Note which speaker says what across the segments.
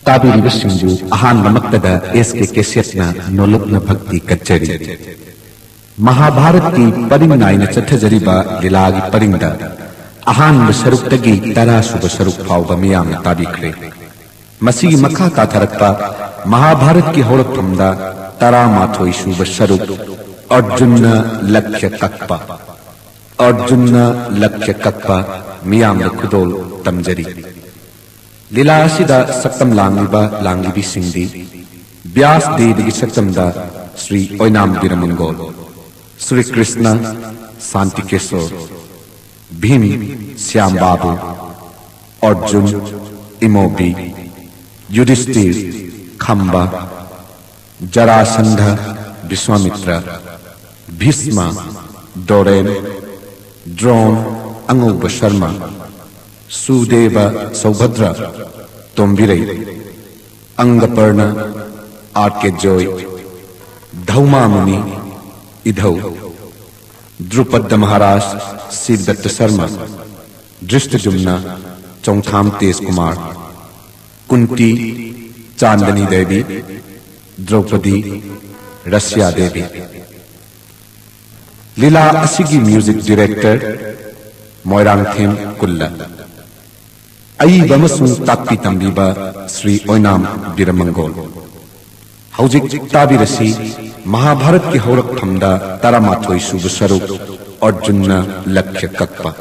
Speaker 1: ताबीरिबसिंजु अहानमक्तदा SK केसेटना नोलुकना भक्ति कच्चरी महाभारत की purring नायना चथजरिबा लीलागी परिंगदा अहान सरुक्तगी 10 सुब सरुक फावबा मियाम ताबीख्रे मसीगी मखा ताथरक्ता महाभारत की होरकफमदा 18 सुब सरुक अर्जुन लक्ष्य कक्पा मियाम खुदोल तमजरी लीला असिदा सक्तम लांगिबा लांगिबी सिंदी व्यास देवी की सक्तमदा श्री ओइनाम बिरमंगोल श्री कृष्ण शांति केशोर भीम श्याम बाबू अर्जुन इमोबी युधिष्ठिर खंबा जरासंध विश्वामित्र भीष्म डोरेन द्रोण अंगुब शर्मा सुदेव सौभद्र तोम्बिरई अंगपर्ण आर्के जोय धौमा मुनि इधौ द्रुपद महाराज सिद्धदत्त शर्मा दृष्टजुम्न चौथाम तेज कुमार कुंती चांदनी देवी द्रौपदी रसिया देवी लीला असिगी म्यूजिक डायरेक्टर मोइरांगथेम कुल्ला अईबमसुं ताकपी तंबीबा श्री ओइनाम बिरमंगोल हौजिक ताबिरसी महाभारत की हौरकफमदा 18 सुब सरुक अर्जुन लक्ष्य कक्पा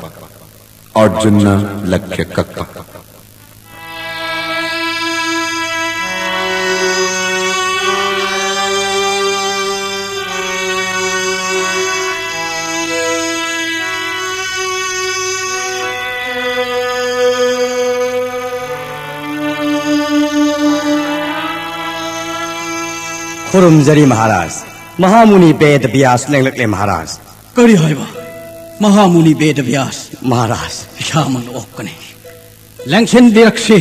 Speaker 2: खुरुमजरी महाराज महामुनि वेद व्यास लेंगलकले महाराज
Speaker 3: करी हाइबा महामुनि वेद व्यास
Speaker 2: महाराज
Speaker 3: यामन ओकने लंक्षन बिरक्षे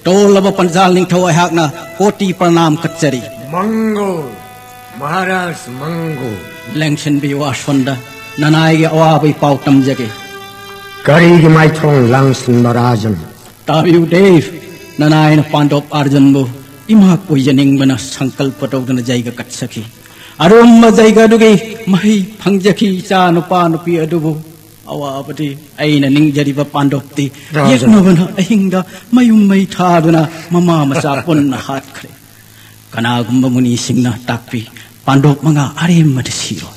Speaker 3: टोलब पंजाल निंगथौ अहाकना कोटि प्रणाम कच्चरी
Speaker 4: मंगो महाराज मंगो
Speaker 3: लंक्षन बिवासवंदा ननायगे अवाबै पाउतम जगे
Speaker 4: करी माइथों लंक्षन महाराजन
Speaker 3: ताबिउ देव ननायन पांडव अर्जुनबो इमा कोयनिंग बना संकल्प तौदन जायगा कच्सखी अरुम जायगा दुगे मही फंगजखी चा नुपा नुपी अदुबो अवाबदी अइना निंगजरिबा पांडवती यज्ञबना अहिंगा मयुम मै थादुना ममा मचा पुन्न हातखरे कनागुम्ब मुनि सिंगना ताकपी पांडव मंगा अरेमद सिरो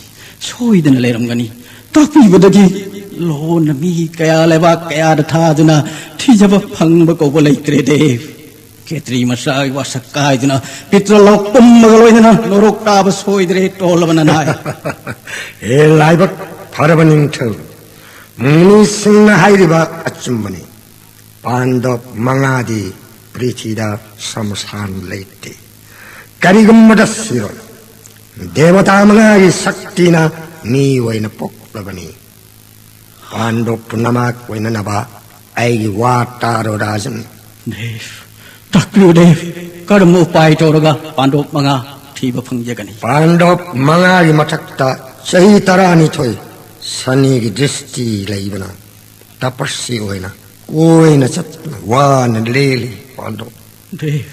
Speaker 3: सोइदन लेरमगनी ताकपी बदगी लोन मी कया लेबा कया थादुना थिजब फंगब कोब लैत्रे देव केत्री मसा वसक्कायदना पित्रलोक पुम्मगलोइदना नोरोक ताब सोइदरे टोलबना नाय
Speaker 4: ए लाइबक फरबनिंग थौ मुनि सिंह हाइरिबा अचुम्बनी पांडव मंगादी पृथ्वीदा समसान लेते करिगम्मद सिरो देवता मंगागी शक्तिना नी वैन पोक्लबनी पांडव पुनमाक वैन नबा ऐगी वाटारो राजन
Speaker 3: देव ताकपिउदेव कर्म उपाय तौरगा पांडव मंगा थीब फंगजगनी
Speaker 4: पांडव मंगागी मथक्ता सही तरानी थोई शनि की दृष्टि लईबना तपस्वी होइना कोइना चतना वान लेली पांडव
Speaker 3: देव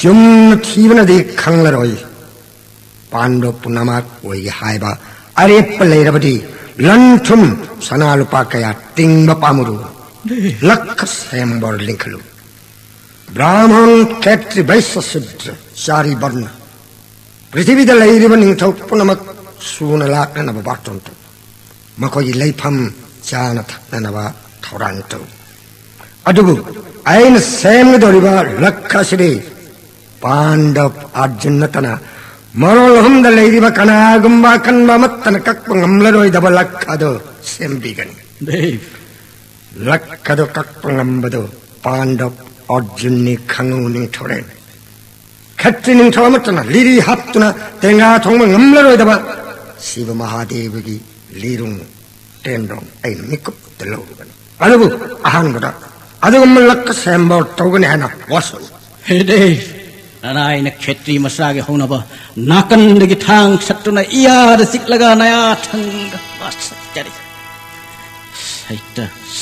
Speaker 4: चुम थीबना दे खंगलरोई पांडव पुनमाक वई हाइबा अरे पलेरबदी लंथुम सनालुपा कया तिंग पामुरु लख सेम्बर लिंखलु ब्राह्मण क्षत्रिय वैश्य शूद्र चारि वर्ण पृथ्वी लैरिब निंथौ पुनमक सुन लाक्नब बाटोंतो मखोई लैफम चान थक्नब थौरांतो अदुबु ऐन सेमगदोरिबा लखसिरे पांडव अर्जुन तना मरोल हमद लैरिब कनागुम्बा कन्बा मत्तन कक्प ngमलरोइदब लखदो सेमबिगनी
Speaker 3: देव
Speaker 4: लखदो कक्प ngमबदो पांडव अर्जुन ने खंगु निंथौरेन खत्रि निंथौ मत्तना लिरि हाप्तुना तेंगा थोंग ngमलरोइदब शिव महादेव की लिरुंग टेंडोंग ऐन मिकुप तलौगन अदुबु अहांगदा अदुगम लक्क सेम्बो तौगने हना वसु
Speaker 3: हे देव ननायन क्षेत्री मसागे होनबा नाकंदगी थांग सत्तुना इयाद सिकलगा नया थंग वासचरी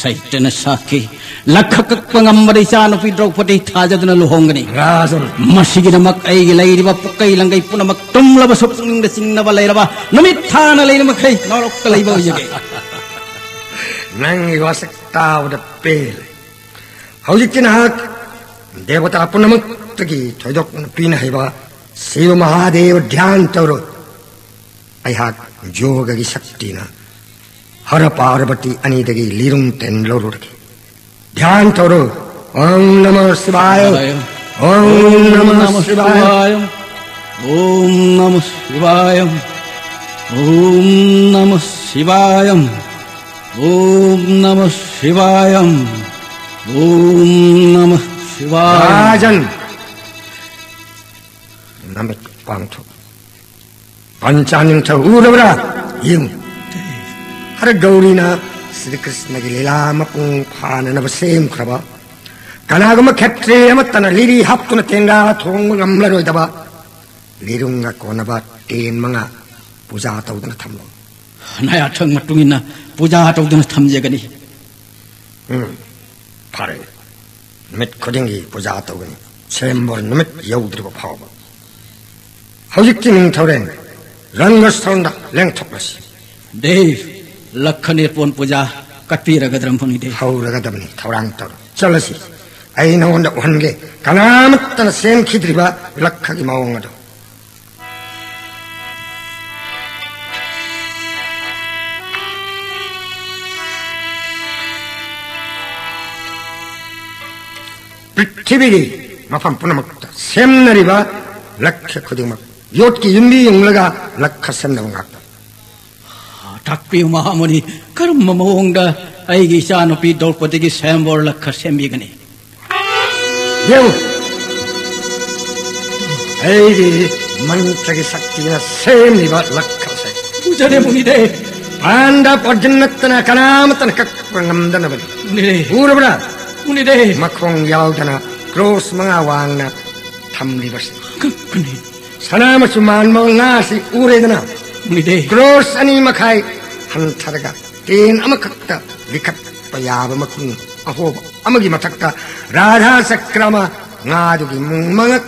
Speaker 3: सैत न साकी lakakakpangam marisa no pidrog pati thaja duna luhongani
Speaker 4: Razan.
Speaker 3: masigi namak ay gilay riba pukai langay punamak tumlaba supung da sing na balay raba namit thana lay namak ay norok kalay ba uyage
Speaker 4: Nang iwasak tao da pel. Hawjik tinahak devata punamak tagi thoidok na pinahaiba Shiva Mahadeva dhyan tawro ayhak yoga gi shakti na Hara Parvati anidagi lirung ten lorurgi dhyan tawro Om Namah Shivaya Om Namah Shivaya
Speaker 3: Om Namah Shivaya Om Namah Shivaya Om Namah Shivaya Om Namah Shivaya
Speaker 4: Rajan Namit Pangto Panchaning Tau Urabra Yung Hara Gaurina Sri Krishna gi lila mapung phana na basem kraba Kanagama Khetri amatana liri haptuna tenga thong ngamlaroi daba Lirunga konaba ten manga puja tawdana thamlo
Speaker 3: naya thang matungina puja tawdana thamjegani
Speaker 4: Pare Namit kodingi puja tawgani Sembor namit yaudriba phawba Hawjik tining tawren Rangas tawda leng thoklasi
Speaker 3: Dave lakhane pon puja katpira gadram phoni de
Speaker 4: Hauraga dabni thawrang tawro Chalasi Aina onda wange Kanamatana sen khidriba lakhagi mawangado Prithivigi mafam punamakta semnariba lakha khudingmak yotki yumbi yunglaga lakha semnavangakta
Speaker 3: takpi mahamuni karma mawongda aigi sano pi dolpati gi sembor lakha sembigani
Speaker 4: Yew Aigi mantragi saktina semniba lakha se
Speaker 3: pujane muni de
Speaker 4: Panda porjannatana kanamatana kakpangamdana bali
Speaker 3: muni de
Speaker 4: Urabra
Speaker 3: muni de
Speaker 4: Makhong yaudana cross mga wangna thamlibasi
Speaker 3: kakni
Speaker 4: Sanama suman mga si uredana
Speaker 3: muni de
Speaker 4: cross ani makai hantaraga tin amakakta likat payaba makung ahoba amagi matakta radha sakrama ngadugi mga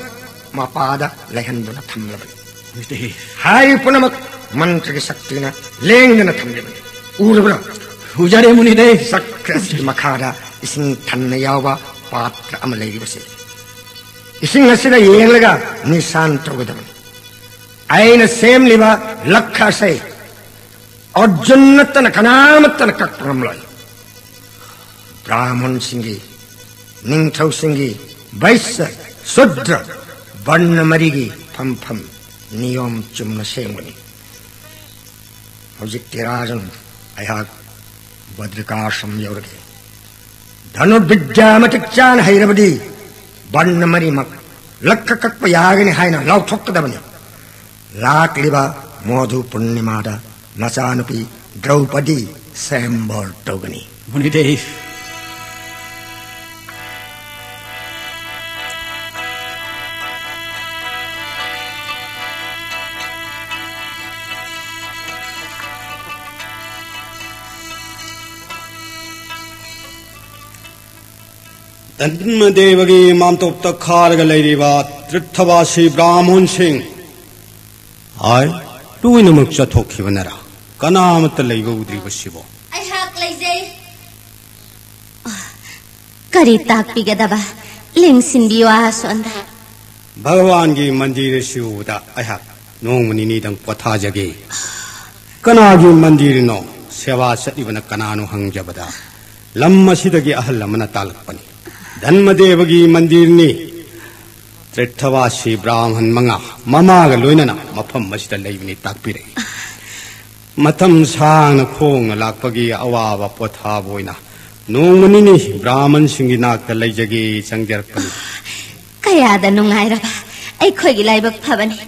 Speaker 4: mapada lehanduna thamlabali
Speaker 3: muni de
Speaker 4: hai punamak mantragi saktina lengdana thamlabali urabra
Speaker 3: pujane muni de
Speaker 4: sakras makara ising thanna yawa patra ama leiribasi ising asida yenglaga nisan togadam aina semliba lakha sai arjunnatana kanamatana kakramlai brahman singi ningthau singi vaisya sudra varna marigi pham niyom chumna semani hojik tirajan ayhak badrikasham yaurage Dhanu Vidyaamatik Chan Hairabadi Varna Marimak Lakha Kakpa Yagani Haina Lau Thokadabani Lakliba Modhu Purnimada Nasanupi Draupadi Sembor Togani
Speaker 3: muni de
Speaker 2: Danmadevagi Mamtopta Kharga Lairiva Trithavashi Brahman Singh Ai Tuinamukcha Tokivanara Kanamata Laiva Udrivashivo
Speaker 5: I have lazy Karitak Pigadaba Lingsin Biwa Sonda
Speaker 2: Bhagavangi Mandir Shivuda I have no mani dang Patajagi Kanagi Mandirino Seva Sativana Kanano Hangjabada Lamma Sidagi Ahalamana Talapani Danmadevagi Mandirni Trithavashi Brahman Manga Mamaga Luinana Mapam Masita Lavini Takpire Matam Sang Kong Lakpagi Awa Potha Boina No Manini Brahman Singinak the Lajagi Sangarpani
Speaker 5: Kayada Nungairaba I Kogi Laibak Pavani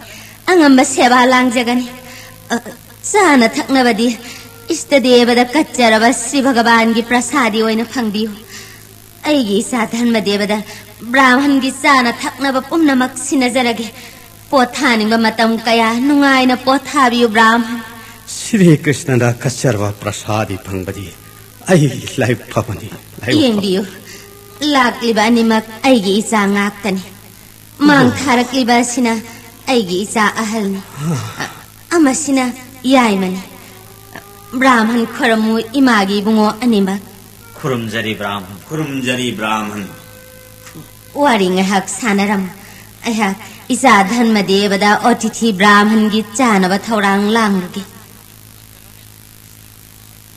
Speaker 5: Angamba Seva Langjagani Sana Taknavadi Istadeva the Katjarava Sivagabangi Prasadi Oina Pangdio Aigi Satan Madevada Brahman Gisana Taknava Pumnamak Sinazaragi Pothani Matam Kaya Nungaina Pothavi Brahman
Speaker 2: Sri Krishna Kasarva Prasadi Pangadi I like Papani
Speaker 5: Yendio Lakliba animak aigi isa ngaktani. Mang tharakliba sina aigi isa ahalni. Amasina yaimani. Brahman kharamu imagi bungo animak.
Speaker 6: Kurumjari Brahman.
Speaker 5: Wari ngahak sanaram. Ayhak isa dhanma devada otithi Brahman gi chanaba thaurang langlugi.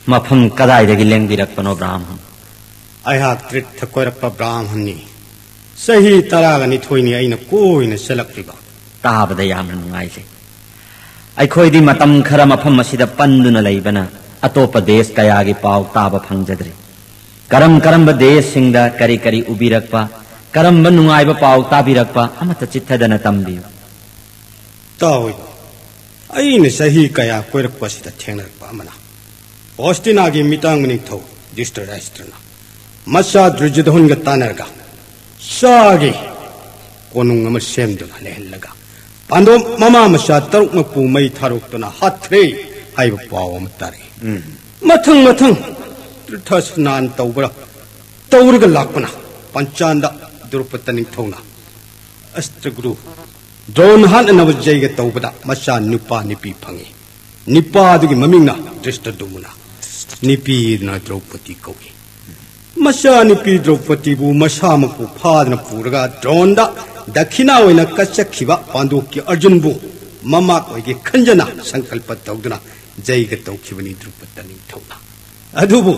Speaker 6: Mafam kadai lengbirakpano Brahman.
Speaker 2: Ayhak trit thakoirappa Brahmanni. Sahi taragani thoini aina koina selakriba.
Speaker 6: Tabada yamna nungaise. Aikhoidi matam khara mafam masida panduna leibana atopa des kayagi pau taba phangjadri. Karamba des singda kari ubirakpa karamba nungaiba pau tabirakpa amata chithadana tambiu.
Speaker 2: Tawi. Aina sahi kaya koirappa sida thengnarakpa amana. Ostinagi mitang mning tho distraistrana. Masa drujidhonga tanarga. Sagi konung ama semduna lehellaga. Pando mama masa taruk mapu mai tharuktuna hatre haiba paw amatari. Mathang tirthasnan tawraga lakpana panchanda durupataning thona. Astraguru Don han anawajayga tawbada masa nupa nipi phangi. Nipa adugi mamingna Dristadumuna. Nipi na Draupadi kawi. Masa nipi Draupadi bu masa mapu phadna puraga dronda dakhina oina kachakhiba pandoki Arjun bu mama koige khanjana sankalpa tawduna jaiga tawkhibani Draupadi thawna. Adubu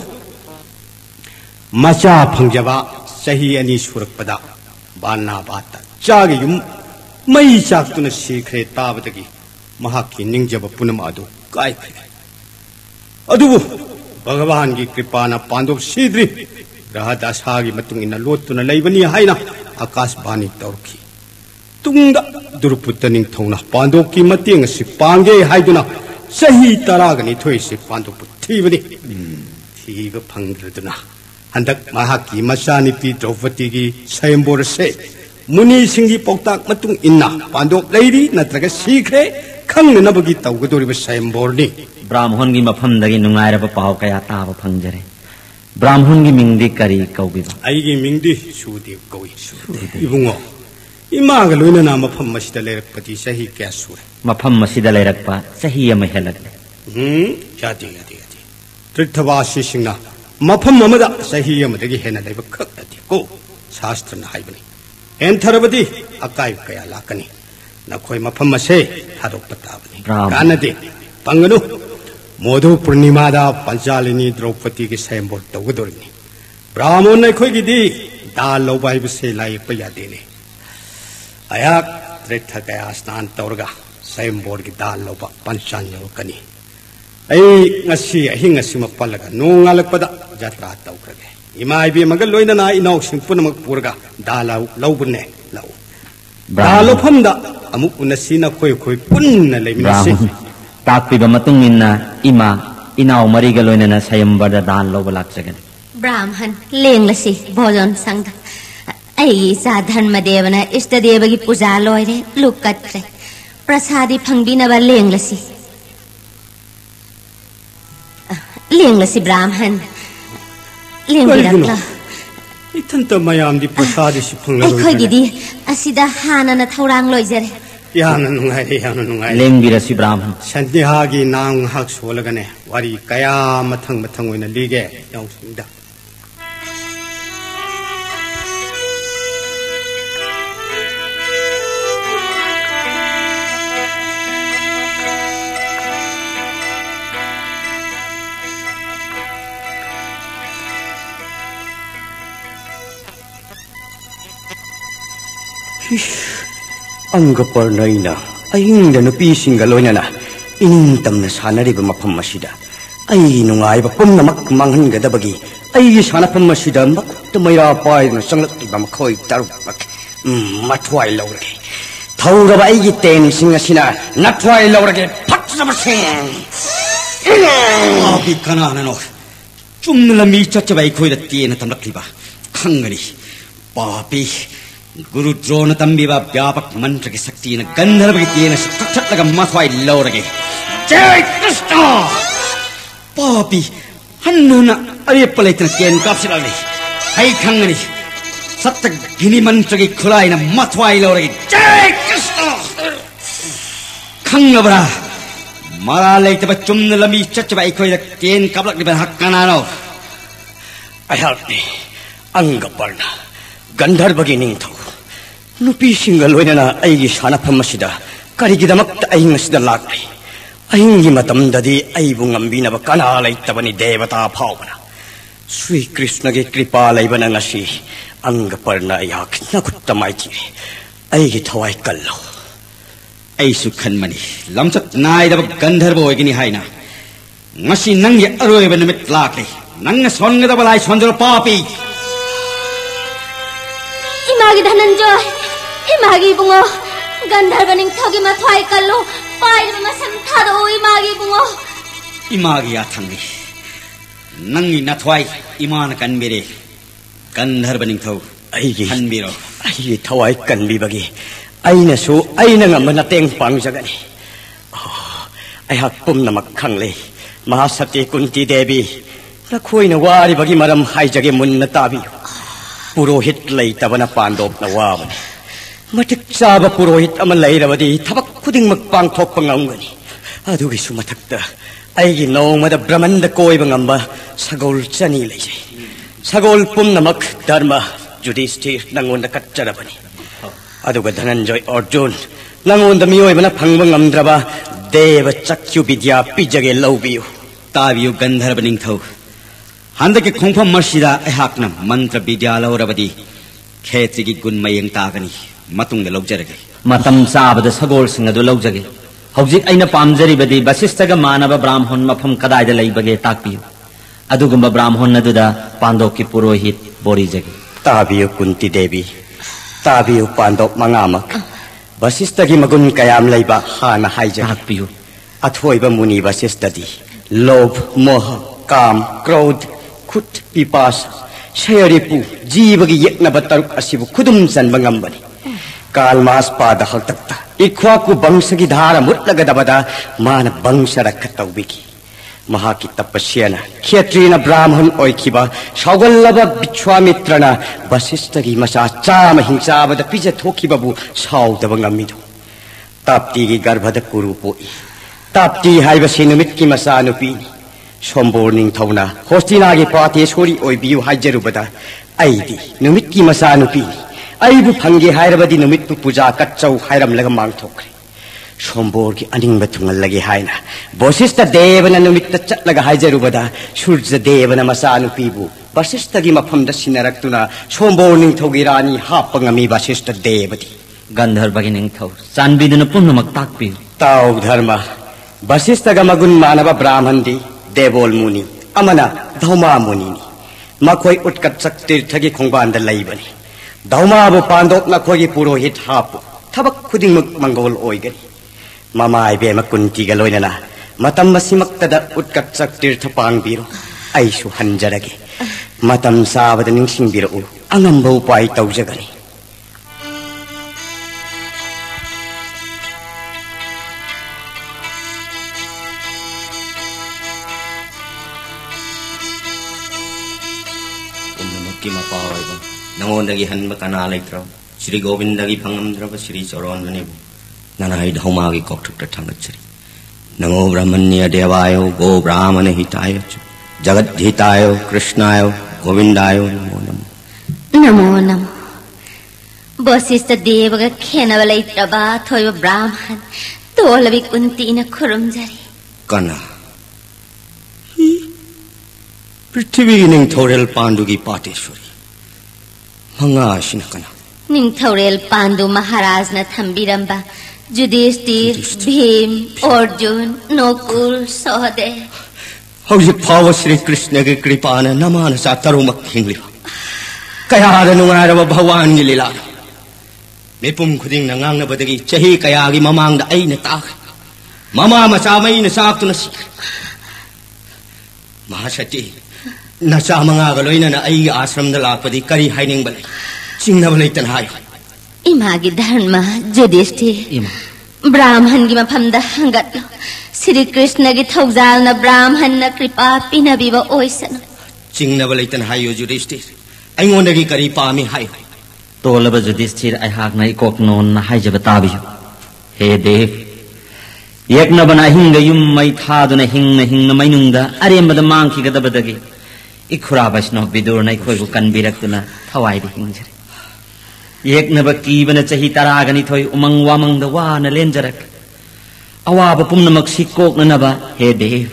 Speaker 2: masa phangjaba sahi ani surakpada bana bata chagi yum mai chaktuna sikhre tabadagi mahaki ningjaba punama adu kai adubu Bhagavan ki kripana pandok sidri rahadasa gi matung ina lotuna leibani haina akas bani tawki tungda duruputaning thona pandok ki mating si pange haiduna sahi taragani thoi si pandok thibani thiba phangdraduna handak mahaki masani pi Draupadi gi sayambor se muni singi poktak matung inna pandok leiri natraga sikhre khangnabagi tawgadoriba sayamborni
Speaker 6: Brahman gi mafam dagi nungairaba pau kaya taba phangjare. Brahman gi mingdi kari kaubiba.
Speaker 2: Aigi mingdi Sudev kawi. Ibungo. Imaga loina mafam masida leirakpati sahi kya sure.
Speaker 6: Mafam masida leirakpa sahi ama helagle.
Speaker 2: Yadi. Trithawasi singna mafam amada sahi amadagi hena leiba khakati ko shastrana haibani. Entharabadi akai kaya lakani. Nakhoi mafam mase thadokpa tabani. Kanade panganu Modhu Purnimada Panchalini Draupadi ki sayambor tawgadorini. Brahmon na khoi di dal lobai bse lai payadene. Ayak tretha kaya snan tawrga sayambor ki dal loba panchanyo kani. Ai ngasi ahing ngasi mapalaga nungalakpada jatra tawkrage. Imai bi magal loina na inaw simpunamak purga dalaw lawbune law. Dalo phamda amuk unasina khoi punna leminasi.
Speaker 6: Takpiba matung inna ima inaw mariga loina sayambada dan loba laksagan.
Speaker 5: Brahman lenglasi bhojan sangda. Ai sa dharma devana ishta devagi puja loire lukatre. Prasadi phangbinaba lenglasi. Lenglasi Brahman. Lengbirakla.
Speaker 2: Itanta mayam di prasadi si phangla.
Speaker 5: Ai gidi asida hana na thaurang loijare.
Speaker 2: Yana nungai.
Speaker 6: Lengbirasi Brahman.
Speaker 2: Sandihagi nang hak solagane wari kaya mathang oina lige yausingda.
Speaker 4: Anggaparnaina ayingda nupi singa loinana inintamna sanariba mafam masida ai nungaiba pumnamak manghangadabagi ai sanapam masida makta maira paina sanglaktiba makhoi tarupmak mathwai lawrage thauraba aigi ten singa sina nathwai lawrage phatsabaseng
Speaker 3: abi kanana no chumna mi chachabai khoida tiena tamlakliba khangani papi Guru Drona Tambiba Byapak Mantra ki Sakti na Gandharva ki Tiena Saktatlaga Mathwai Laurage Jai Krishna Papi Hannuna Ariyapalaitan Tiena Kapsilali Hai Khangani सत्तगिनी मंत्र की खुलाइना मथवाई लौरे जय कृष्ण खंगबरा मारा लेते चुम्न लमी चचबा इखोय तेन कबलक नि हक कनानो
Speaker 4: अयहाकने अंगपर्ण गंधर्वगी निंथौ नुपी सिंग लोइनना अइगी सानाफम असिदा करिगिदमक्ता अहिंग असिदा लाक्ने अहिंगी मतमददी अइबु ngambinaba kana leittabani devata phawbana Shri Krishna की कृपा लेबना ngasi अंगपर्ण अयहाक नखुत्तमाई थि अइगी थवाई कल्लो
Speaker 3: ऐसु खनमनी लमचत नायदब गंधर्व ओइगिनी हाइना ngasi nangye aroiba numit lakle nangna songedaba lai sonjol papi
Speaker 5: Imangi Dhananjay Imangi बुंगो गंधर्व निंथोगी मथवाई कल्लो पाइब मसम थादो इमागी बुंगो
Speaker 3: इमागी आथंगी नंगी नथवाई इमान कनबिरे गंधर्व निंथौ
Speaker 4: अइगी
Speaker 3: हनबिरो
Speaker 4: अइगी थवाई कनबिबगी अइनसु अइना ngamba तेंग पांगजगनी अयहाक पुमनमक खंगले महासती कुंती देवी नखोइना वारिबगी मरम हाइजगे मुन्न ताबी पुरोहित लेतबना पांडोपना वाबने मटिक चाबा पुरोहित अमा लेरबदी थबक खुदिंगमक पांगथोकपा ngamgani अदुगिसु मथक्ता अइगी नौमदा ब्रह्मंड कोइबा ngamba सगोल चनी लेजे सगोल पुमनमक धर्म युधिष्ठिर नंगोंदा कच्चरबनी अदुगा धनंजय अर्जुन नंगोंदा मियोइबना फंगबा ngamdraba देव चक्षु विद्या पिजगे लौबियु
Speaker 3: ताबियु गंधर्व निंथौ हंदके खोंफम मर्सिदा अहाकना मंत्र विद्या लौरबदी खेत्रिगी गुण मयंग तागनी मतुंग लौजरगे मतम साबद सगोल सिंग अदु लौजगे हौजिक अइना पामजरिबदी वशिष्ठगा मानव ब्राह्मण मफम कदाइदा लैबगे ताकपियु अदुगुंबा ब्राह्मण अदुदा पांडव की पुरोहित बोरीजगे
Speaker 4: ताबियु कुंती देवी ताबियु पांडव मंगामक वशिष्ठगी मगुन कयाम लैबा हाना हाइजगे
Speaker 3: ताकपियु
Speaker 4: अथोइबा मुनि वशिष्ठदी लोभ मोह काम क्रोध खुट पिपास शयरिपु जीवगी यक्नब तरुक असिबु खुदुम चनबा ngambani कालमास पाद हक्तक्ता इख्वाकु वंशगी धारा मुट्लगदबदा मान वंशरख तौबिगी महाकी तपस्याना क्षेत्रीय ब्राह्मण ओइखिबा सौगल्लब विश्वामित्रना वशिष्ठगी मसा चाम हिंसाबद पिज थोखिबबु साउदब ngamidu ताप्तीगी गर्भद कुरु पोई ताप्ती हाइबसि नुमितकी मसा नुपीनी सोमबोर निंथौना होस्टिनागी पातेश्वरी ओइबियु हाइजरुबदा अइदी नुमितकी मसा नुपीनी अइबु फंगे हाइरबदी नुमितपु पूजा कच्चौ हाइरमलग मांगथोखरे सोमबोर की अनिंग थुंगलगे हाइना वशिष्ठ देवना नुमित चटलग हाइजरुबदा सूर्य देवना मसा नुपीबु वशिष्ठगी मफमद सिनरक्तुना सोमबोर निंथौगी रानी हापंगमी वशिष्ठ देवदी
Speaker 3: गंधर्वगी निंथौ चानबिदुना पुनमक ताकपियु
Speaker 4: ताउ धर्म वशिष्ठगा मगुन मानव ब्राह्मण दी देवोल मुनि अमना धौमा मुनि मखोई उत्कटचक तीर्थगी खोंबांद लैबनी धौमाबु पांडोप नखोगी पुरोहित हापु थबक खुदिंगमुक मंगोल ओइगनी ममाई बेमा कुंतीगा लोइनना मतम मसिमक्तदा उत्कटचक तीर्थ पांगबिरो अइसु हंजरगे मतम साबद निंसिंबिरो अंगंबो उपाय तौजगनी
Speaker 6: की मपावैबा नंगोंदगी हनबा कना लेत्रो श्री गोविंदगी फंगमद्रब श्री चौरोननेबु ननाई धौमागी कोक्थुक्ता थांगचरी नमो ब्रह्मण्य देवाय गो ब्राह्मण हिताय जगत हिताय कृष्णाय गोविंदाय नमो नमो
Speaker 5: नमो नमो वशिष्ठ देवगा खेनबा लैत्रबा थोइबा ब्राह्मण तोलबी कुंतीना खुरुमजरी
Speaker 6: कना पृथ्वी निंथौरेल पांडुगी पाटेश्वरी मंगा शिनकना
Speaker 5: निंथौरेल पांडु महाराज न थंबिरंबा युधिष्ठिर भीम अर्जुन नकुल सहदेव
Speaker 6: हौजिक फाव श्री कृष्ण की कृपान नमान सा तरुमक हिंगलिबा कयाद नुंगारबा भगवान की लीला मेपुम खुदिंग नंगांगबदगी चही कयागी ममांगदा अइना ताख ममा मचा मैना साक्तुना महासती नचा मंगागा लोइनना अइगी आश्रमदा लाकपदी करी हाइनिंगबा लै चिंगनबा लैतन हाय
Speaker 5: इमागी धर्म युधिष्ठिर ब्राह्मण की मफमदा हंगतलो श्री कृष्ण की थौजाल न ब्राह्मण न कृपा पिनबीबा ओइसन
Speaker 6: चिंगनबा लैतन हायो युधिष्ठिर अइंगोंदगी करी पामी हाय तोलब जुधिष्ठिर अहाक न इकोक नोन हाइजब ताबियु हे देव यज्ञ बना हिंग युम मई थादुन हिंग मैनुंग अरेंबद मांगखिगदबदगी इखुरा वैष्णव विदुर न इखोइबु कनबिरक्तुना थवाइदि हिंजरे यज्ञ कीबन चही तरागनि थोई उमंग वामंग वान लेंजरक अवाब पुमनमक सिकोकननबा हे देव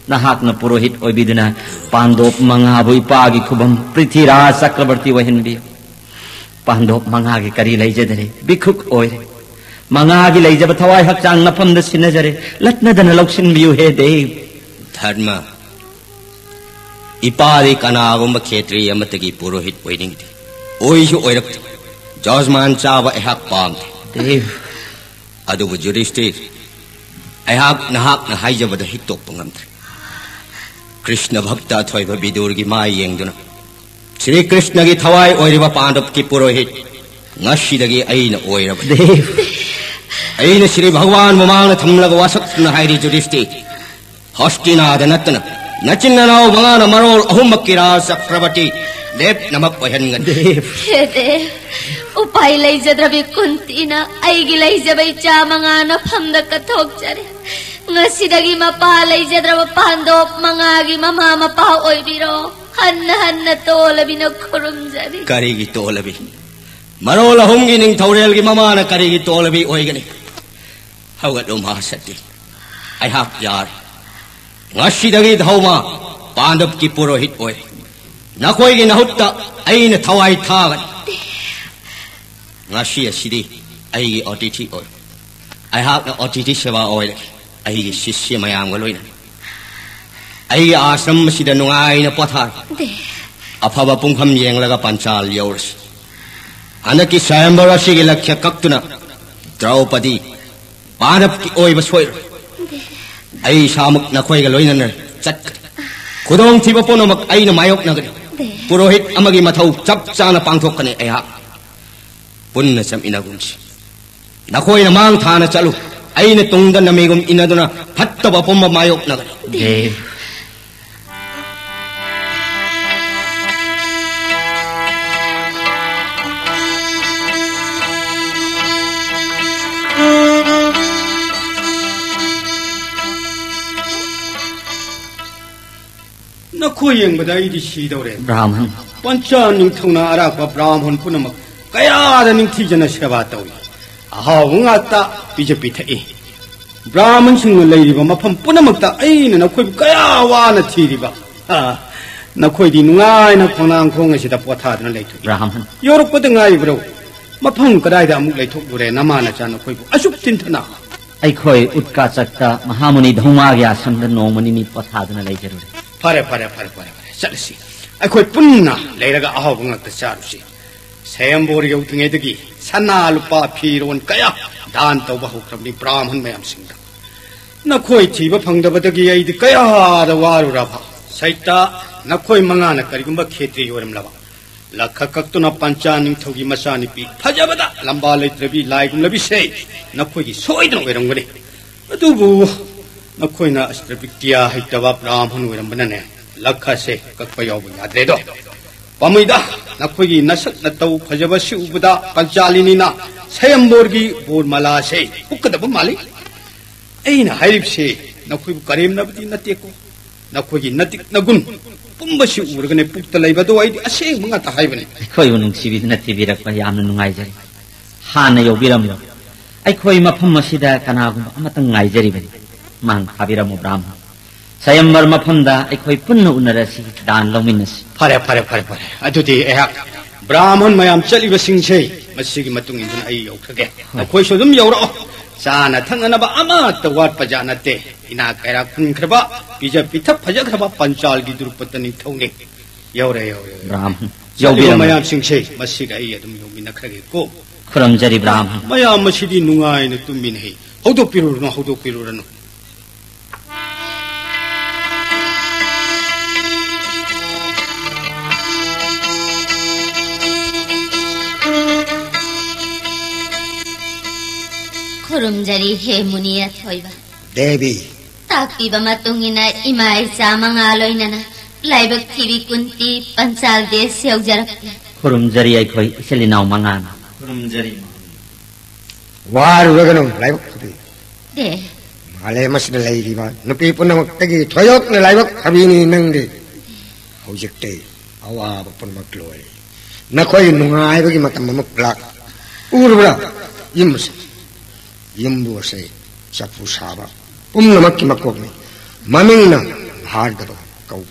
Speaker 6: नहाकन पुरोहित ओइबिदुना पांडोप मंगाबु इपागी खुबम पृथ्वीराज चक्रवर्ती वहिनबि पांडोप मंगागी करी लैजदरे बिखुक ओइरे मंगागी लैजब थवाई हक्चांग नफमद सिनजरे लटनदन लौसिनबियु हे देव
Speaker 7: धर्म इपादी कनागुम क्षेत्रीय अमतगी पुरोहित ओइनिंगदे ओइसु ओइरक्ते जजमान चाव अहाक पामदे
Speaker 6: देव
Speaker 7: अदुबु जुधिष्ठिर अहाक नहाक न हाइजबद हिक्तोक पंगमद्रे कृष्ण भक्त अथोइब विदुर की माय येंगदुना श्री कृष्ण की थवाई ओइरिबा पांडव की पुरोहित ngasiदगी अइन ओइरब
Speaker 6: देव
Speaker 7: अइन श्री भगवान ममांग थमलग वासक्न हाइरि जुधिष्ठिर हस्तिनाद नतन नचिन्ननाव मंगान मरोल अहुमक राज चक्रवर्ती लेप नमक ओहनगन
Speaker 6: देव
Speaker 5: हे देव उपाय लैजद्रबि कुंतीना अइगी लैजबै चा मंगाना फमद कथोकजरे ngasiदगी मपा लैजद्रब पांडोप मंगागी ममा मपा ओइबिरो हन्न तोलबिन खुरुमजरी
Speaker 7: करिगी तोलबि मरोल अहुमगी निंग थौरेलगी ममाना करिगी तोलबि ओइगनि हवगलो महासति अहाक यार ngasiदगी धौमा पांडव की पुरोहित ओइ नखोइगी नहुत्ता अइन थवाई थागन ngasi asidi aigi otiti oy अहाक अतिथि सेवा ओइ अहिगी शिष्य मयाम गलोइना अहिगी आश्रम सिदा नुंगाइना पथार अफब पुंखम येंगलगा पंचाल यौरस अनकी स्वयंवर असिगी लक्ष्य कक्तुना द्रौपदी पांडव की ओइब सोइर अहि सामुक नखोइगा लोइना चट खुदोंग थिबा पोनमक अइना मायोक नगरी पुरोहित अमगी मथौ चप चाना पांगथोकने अहा पुन्न चम इनागुंसी नखोइना मांग थाना चलु अइन तुंग नमेगुम इनदुना फत्तब पुम मायोक नगरी
Speaker 6: देव
Speaker 2: नखो येंबदा इदि सीदौरे
Speaker 6: ब्राह्मण
Speaker 2: पंचा निंथौना अराकवा ब्राह्मण पुनमक कयादा निंथीजना सेवा तौई अहाव ngata बीजेपी थई ब्राह्मण सिंह लैरिबा मफम पुनमक्ता अइना नखोइ कया वाना थीरिबा नखोइदि नुंगाइना खोनांग खोंगसिदा पोथादना लैथु
Speaker 6: ब्राह्मण
Speaker 2: योरपद ngaibro मफम कदाइदा अमुक लैथोकदुरे नमाना चा नखोइबु असुक चिंथना
Speaker 6: अखोई उत्का चक्ता महामुनि धौमागी आश्रम नोमनि पथादना लैजरुरे
Speaker 2: फरे चलसी अखोइ पुन्ना लैरगा अहाव ngakta चारुसी सेयंबोर यौतिङैदगी सना लुपा फिरोन कया दान तौबा हौख्रबनि ब्राह्मण मयाम सिंगा नखोइ थीबा फंगदबदगी अइदि कया द वारुराबा सैता नखोइ मंगाना करिगुंबा खेत्री योरमलाबा लख कक्तुना पंचा निंथौगी मसानि पी फजबदा लंबा लैत्रबि लाइगुम लबि से नखोइगी सोइदन ओइरंगने अदुबु नखोइना अस्त्रविद्या हैतबा ब्राह्मण ओइरंबनने लख से कक्पा यावबु याद्रेदो पमुइदा नखोइगी नसक नतौ फजबसि उबदा पंचालिनीना सेयंबोरगी बोरमला से पुकदब मालिक एना हाइरिबसे नखोइबु करेमनबदि नतेको नखोइगी नतिक नगुन पुंबसि उरगने पुक्त लैबदो आइदि असे मंगाता हाइबने
Speaker 6: अखोइबु नुंसिबि नतिबिरकपा यामना नुंगाइजरि हाना यौबिरमलो अखोइ मफम मसिदा कनागुम अमतंग ngaइजरिबनि मांग हाबिरमु ब्राह्मण स्वयंवर मफमदा अखोइ पुन्न उनरसि दान लौमिनसि
Speaker 2: फरे अदुदि एहा ब्राह्मण मयाम चलिबा सिंगसे मसिगी मतुंग इंदुन अइ यौखगे अखोइ सोदुम यौरो चाना थंगनबा अमत वाट पजानते इना कैरा खुनख्रबा पिजा पिथ फजख्रबा पंचाल गी दुरुपतनि थौने यौरे
Speaker 6: ब्राह्मण
Speaker 2: यौबिरम मयाम सिंगसे मसिगा अइ अदुम यौमिनख्रगे को
Speaker 6: खुरमजरि ब्राह्मण
Speaker 2: मयाम मसिदि नुंगाइना तुमिनहि हौदोपिरुरनो
Speaker 5: खुरुमजरी हे मुनिया थोइबा
Speaker 4: देवी
Speaker 5: ताकीबा मतुंगिना इमाई चामंगा लोइनना लाइबक थिबी कुंती पंचाल देश सेउजरक
Speaker 6: खुरुमजरी अखोई इचलिनाव मंगान खुरुमजरी
Speaker 4: वारुगनो लाइबक खबी
Speaker 5: दे
Speaker 4: माले मसद लाइरिबा नुपी पुनमक्तगी थोयोकने लाइबक खबीनी नंगदे हौजिकते अवाब पुनमक लोय नखोई नुंगाइबगी मतम मक लाक उरबरा यमस यमबोसे चपु साबा पुनमक्की मकोगने ममिंगना भार्गव कौब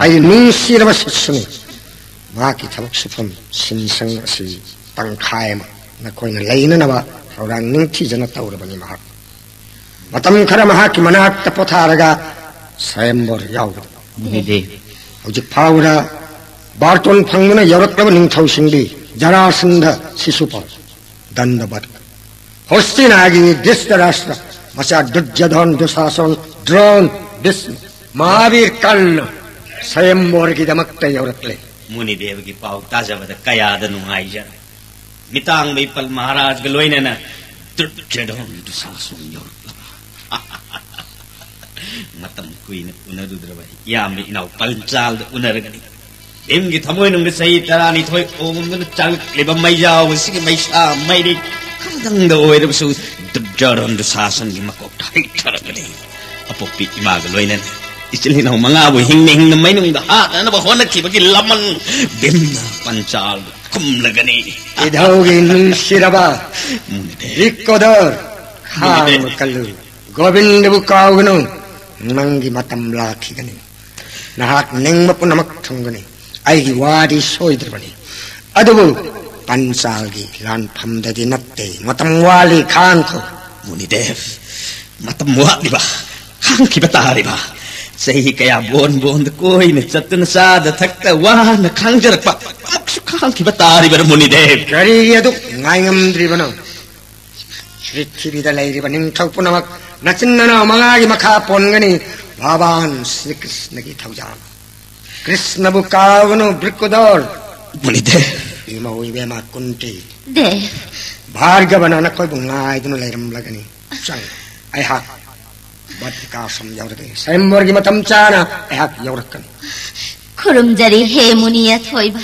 Speaker 4: आई नुंसिरबा ससने माकी थबक सुफम सिनसंग असि तंखायमा नखोइना लैननबा थौरांग निंथीजना तौरबनी महाक मतम खरा महाकी मनाक्ता पोथारगा स्वयंवर याउब
Speaker 6: मुनिदे
Speaker 4: हौजिक फाउरा बार्टोन फंगना यौरक्लब निंथौसिंगदी जरासंध शिशुपाल दंडबत होस्तिनागी दिष्टराष्ट्र मचा दुर्योधन दुशासन द्रोण विष्णु महावीर कर्ण स्वयंवर की दमक्ता यौरक्ले
Speaker 7: मुनिदेव की पाव ताजबद कयाद नुंगाइजा मितांग बेपल महाराज गलोइनना दुर्योधन दुशासन मतम कुइन उनरुद्रबा याम इनाव पंचाल उनरगनी भीम की थमोय नुंग सही तरानी थोय ओमन चाल लेबा मैजाव सिगे मैसा मैरी खंदंग द ओइरबसु दुर्योधन दुशासन की मकोक थाई थरगनी अपोपी इमाग लोइनन इचली नाव मंगाबु हिंग हिंग मैनुंग द हात नब होनखिबगी लमन भीम पंचाल कुमलगनी
Speaker 4: इधौगी नुंसिरबा रिकोदर खाम कल्लु गोविंद बुकाउगनो नंगी मतम लाखिगनी नहाक निंग पुनमक थंगनी आईगी वादी सोइद्रबनी अदुबु पंचालगी लानफमददी नत्ते मतम वाली खान को
Speaker 7: मुनिदेव मतम वालिबा खान की बतारिबा सही कया बोन बोंद कोई न चतन साद थकता वान खांजरपा अमक्सु खान की बतारिबा मुनिदेव
Speaker 4: करी यदु ngaingam पृथ्वीद लैरिबा निंथौ पुनमक नचिन्नना मंगागी मखा पोनगनी भगवान श्री कृष्ण की थौजान कृष्ण बुकावनो ब्रिकुदर
Speaker 7: मुनिदेव
Speaker 4: इमा उइबेमा कुंती
Speaker 5: दे
Speaker 4: भार्गवना न कोई बुंगाई दुनु लैरम लगनी संग ऐहा बटका सम यौरदे स्वयंवर की मतम चाना ऐहा यौरकन
Speaker 5: खुरुमजरी हे मुनिया थोइबा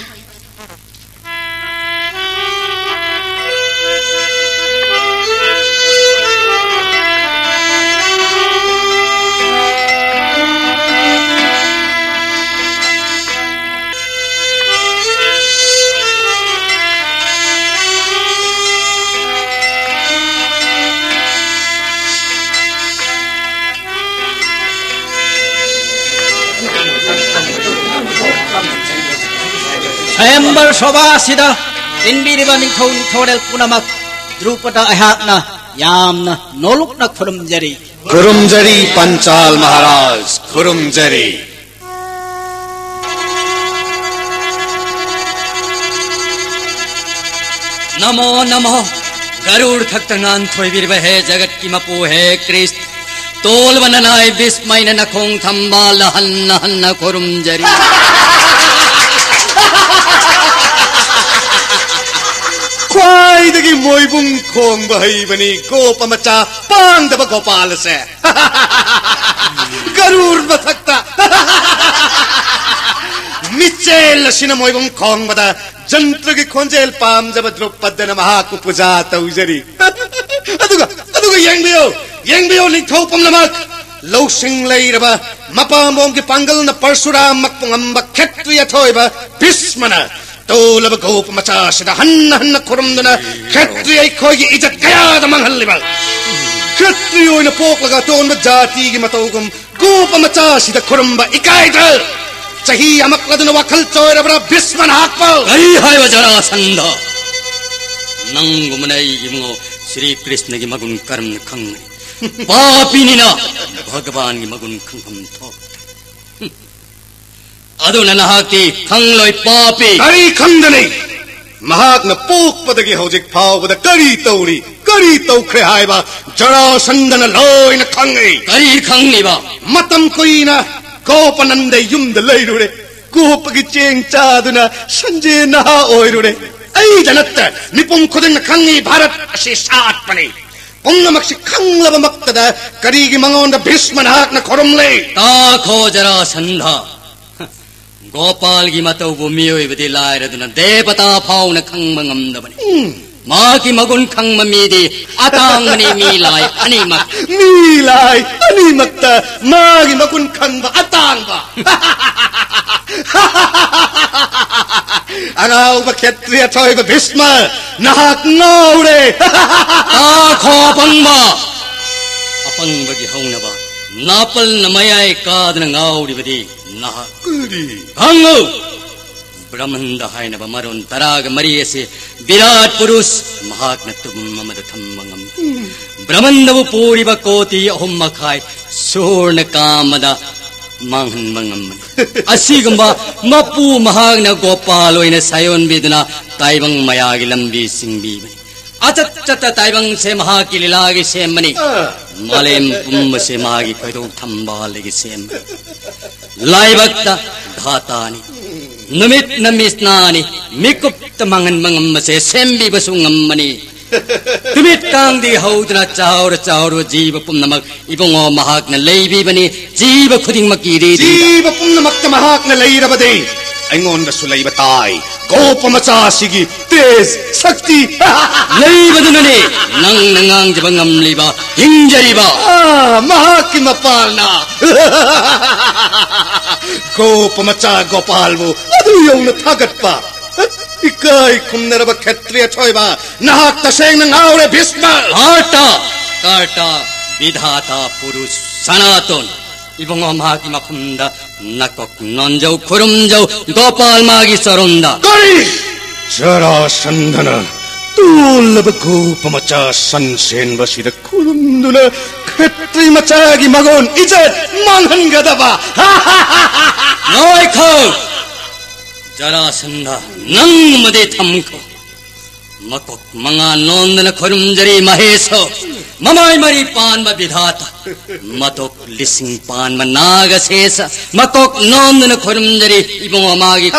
Speaker 3: स्वयंवर शोभासिदा इंबिरिबा निंथौ निंथौरेल पुनमक द्रुपदा अहाकना यामना नोलुकना खुरुमजरी
Speaker 2: खुरुमजरी पंचाल महाराज खुरुमजरी
Speaker 3: नमो नमो गरुड़ खक्तंगान थोइबिरबा हे जगत की मपो है कृष्ण तोल बननाय विस्मय नखोंग थम्बा लहन लहन खुरुमजरी
Speaker 2: ख्वाइदगी मोइबुंग खोंग बहैबनी गोप मचा पांडव गोपाल से गरुड़ मथक्ता मिचेल सिन मोइबुंग खोंग बदा जंत्र की खोंजेल पाम जब द्रौपदन महाकु पूजा तौजरी अदुगा येंगबियो निथौ पमनमक लौसिंग लैरबा मपामोम की पांगल न परशुराम मकपुंगम खेत्रिय थोइबा भीष्मना तोलब गोप मचा सिदा हन्न हन्न खुरुमदना खेत्रिय खोगी इज्जत कयाद मंगहल्लिबा खेत्रिय ओइन पोकलगा तोन जाति की मतौगम गोप मचा सिदा खुरुमबा इकाइदा चही अमकलदन वखल चोरबरा भीष्मन हाकपल
Speaker 3: अई हाय वजरा संध नंगुमनै इमो श्री कृष्ण की मगुन कर्म खंग पापिनिना भगवान की मगुन खंगम थो अदुना नहाकी खंगलोय पापी
Speaker 2: करी खंदने महाक न पोक पदगी हौजिक फावबद करी तौख्रे हायबा जरा संदन लोय न खंगे
Speaker 3: करी खंगलीबा
Speaker 2: मतम कोइना गोपनंदे युमद लैरुरे गोप की चेंग चादुना संजय नहा ओइरुरे ऐ जनत्त निपुम खुदन खंगी भारत असे सात पने पुंगमक्षि खंगलब मक्तदा करीगी मंगोंद भीष्मन हाक न खुरुमले
Speaker 3: ताखो जरा संधा
Speaker 7: गोपाल की मतौ मियोय बदे लायरदुना देवता फाउना खंगमा ngamdabani माकी मगुन खंग ममीदी अतांग मनी मीलाई अनिमक
Speaker 2: मीलाई अनिमक ता मागी मगुन खंग अतांग बा अगाउ बखेत्रिया छोय भीष्म नाहक नौरे
Speaker 7: आखो पंगबा अपंग बगी हौनबा नापल नमयाय कादन ngauri बदी नाहकुरी हंगो ब्रह्मंद हायनबा मरुन तराग मरियसे विराट पुरुष महात्म तुममद थम्मंगम ब्रह्मंदबु पूरिब कोटि अहुम मखाय सुर्ण कामदा मांगन मंगम असिगंबा मपु महाग्न गोपाल ओइन सायोन बिदना ताइबंग मयागी लंबी सिंबी अचत चत ताइबंग से महा की लीलागी सेमनी मलेम पुम से मागी खैदो थंबालगी same लाइबक्ता घातानी numitnamisnani mikup tamangan mangamase sembi basungamani tumit kang di haudna chaur chaur jiva pumnamak ibongo mahakna leibi bani jiva khuding makiri
Speaker 2: jiva pumnamak ta mahakna leirabade aingon da sulai batai gopamacha sigi tez shakti
Speaker 7: leibadunani nang nangang jibangam liba hingjariba
Speaker 2: mahaki mapalna gopamacha gopalbu adu yong thagatpa ikai khumnaraba khetriya choiba nahak taseng nang aure bhisma
Speaker 7: hata kata vidhata purush sanaton ibongo mahaki makhunda nakok nonjau khurumjau gopal magi saronda
Speaker 2: kari jara sandana tulab gopamacha sansen basida khurumduna khetri machagi magon ijat manhan gadaba
Speaker 7: noi kho jara sanda nang made thamko makok manga nondana khurumjari maheso mamai mari pan ma vidhata matok lising pan ma naga sesa makok nondana khurumjari ibongo magi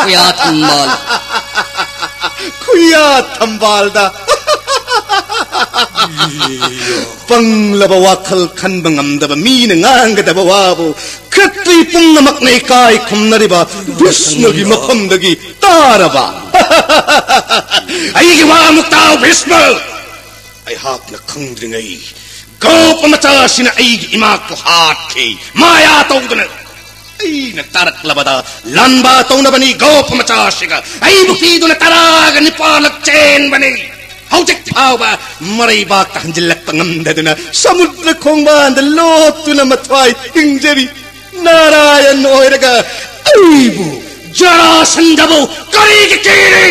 Speaker 7: kuya thambal da panglaba wakhal khanba ngamdaba mina ngangadaba wabu khatri pungnamak nei kai khumnariba bhismagi mafamdagi taraba aigi wa muktau bhisma ai hakna khangdringai gopamacha sina aigi imak to hatkhe maya tawdana aina tarak labada lamba tawnabani gopamacha siga ai bukiduna taraga nipalak chen bani hojik phauba marai bak tanjilak pangamdaduna samudra khongban da lotuna mathwai hingjari narayan oiraga aibu jara sandabu kari ki kiri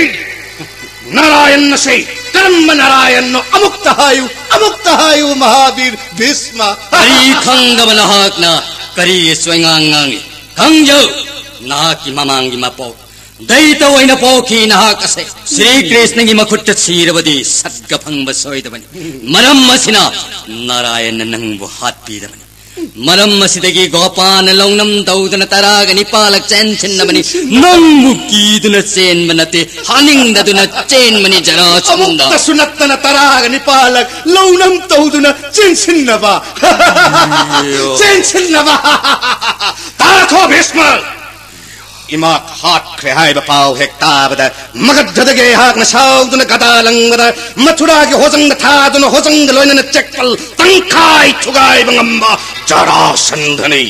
Speaker 7: narayan se karma narayan no amukta hayu mahavir bhisma ai khangabana hakna kari swaingangang khangjo naki mamangi mapo daita oina poki nahakase Sri Krishna gi makhutta sirabadi sadga phangba soidabani maram masina narayan nangbu hatpi dabani maram masidagi gopan longnam daudana taraga nipalak chen chinnabani nangbu kiduna chen manate haning daduna chen mani jara chunda amukta sunattana taraga nipalak longnam dauduna chen chinnaba chen chinnaba takho bhisma imak hat krehai ba pau hekta bada magad dadage hak na sauduna gadalang bada mathura gi hojang na thaduna hojang da loina chekpal tangkai chugai bangamba jara sandhani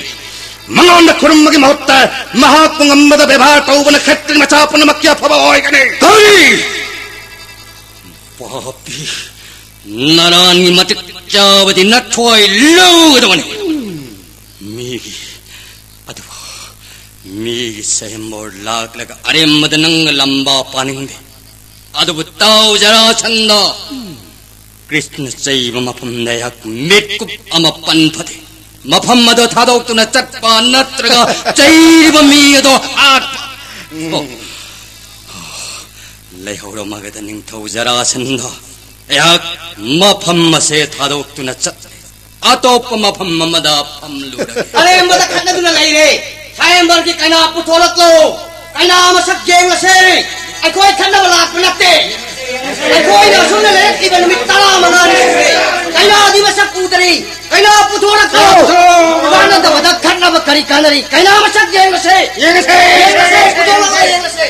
Speaker 7: mangon na kurum gi mahutta mahapungam bada bebha taubana khetri machapuna makya phaba hoy kane kai papi naran gi matik chabadi na thoi lo gadani migi mi sehmor lak lag are madanang lamba paningde adu butau jara chanda krishna chaiba mafam nayak mekup ama panphade mafam ado thadok tuna chatpa natraga chaiba mi ado at lehoro magadaning thau jara chanda yak mafam se thadok tuna chat atop mafam mamada pamlu
Speaker 8: are mada khanna duna lai re Sayang bagi kaina putolat lo, kaina masak jeng lasere. Aku ay kanda balak penakte. Aku ay nasun na lek iban mitala mangani. Kaina di masak puteri, kaina putolat lo. Mana dapat kanda kari kanari kaina masak yengase putola yengase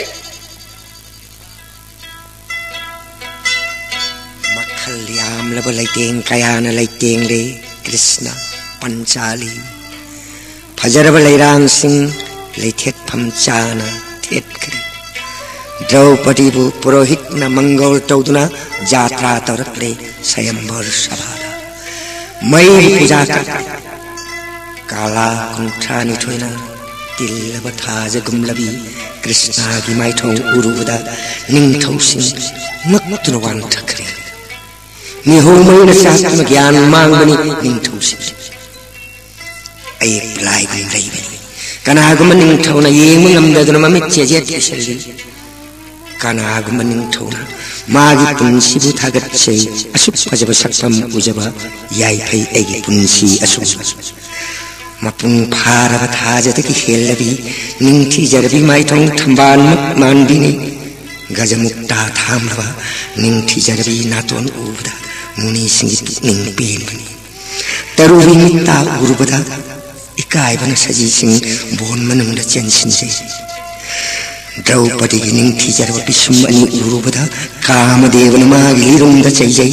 Speaker 9: makhal yam laba laiteng kayana laiteng le Krishna Panchali Fajaraba lairang sing laithet phamchana thet kri Draupadi bu purohit na mangol tauduna jatra taurakle sayambar sabhada mai puja ka kala kunthani thoina tilaba thaja gumlabi Krishna gi mai thong urubada ningthau sing maktuna wan thakri mi ho mai na satma gyan mangbani ningthau sing ai plai gum leibani kana gum ningthau na yeng ngamdaduna mamit chejet isalli kana gum ningthau na magi punsi bu thagat sei asup phajaba sakam ujaba yai phai egi punsi asup mapung pharaba thajata ki helabi ningthi jarbi mai thong thamban manbini gajamukta thamraba ningthi jarbi naton ubda muni singit ning pin tarubi mitta urubada ikai bana saji sing bon manung da chensin se Draupadi gi ningthi jarba pisum ani urubada kamadevana magi rum da chaijai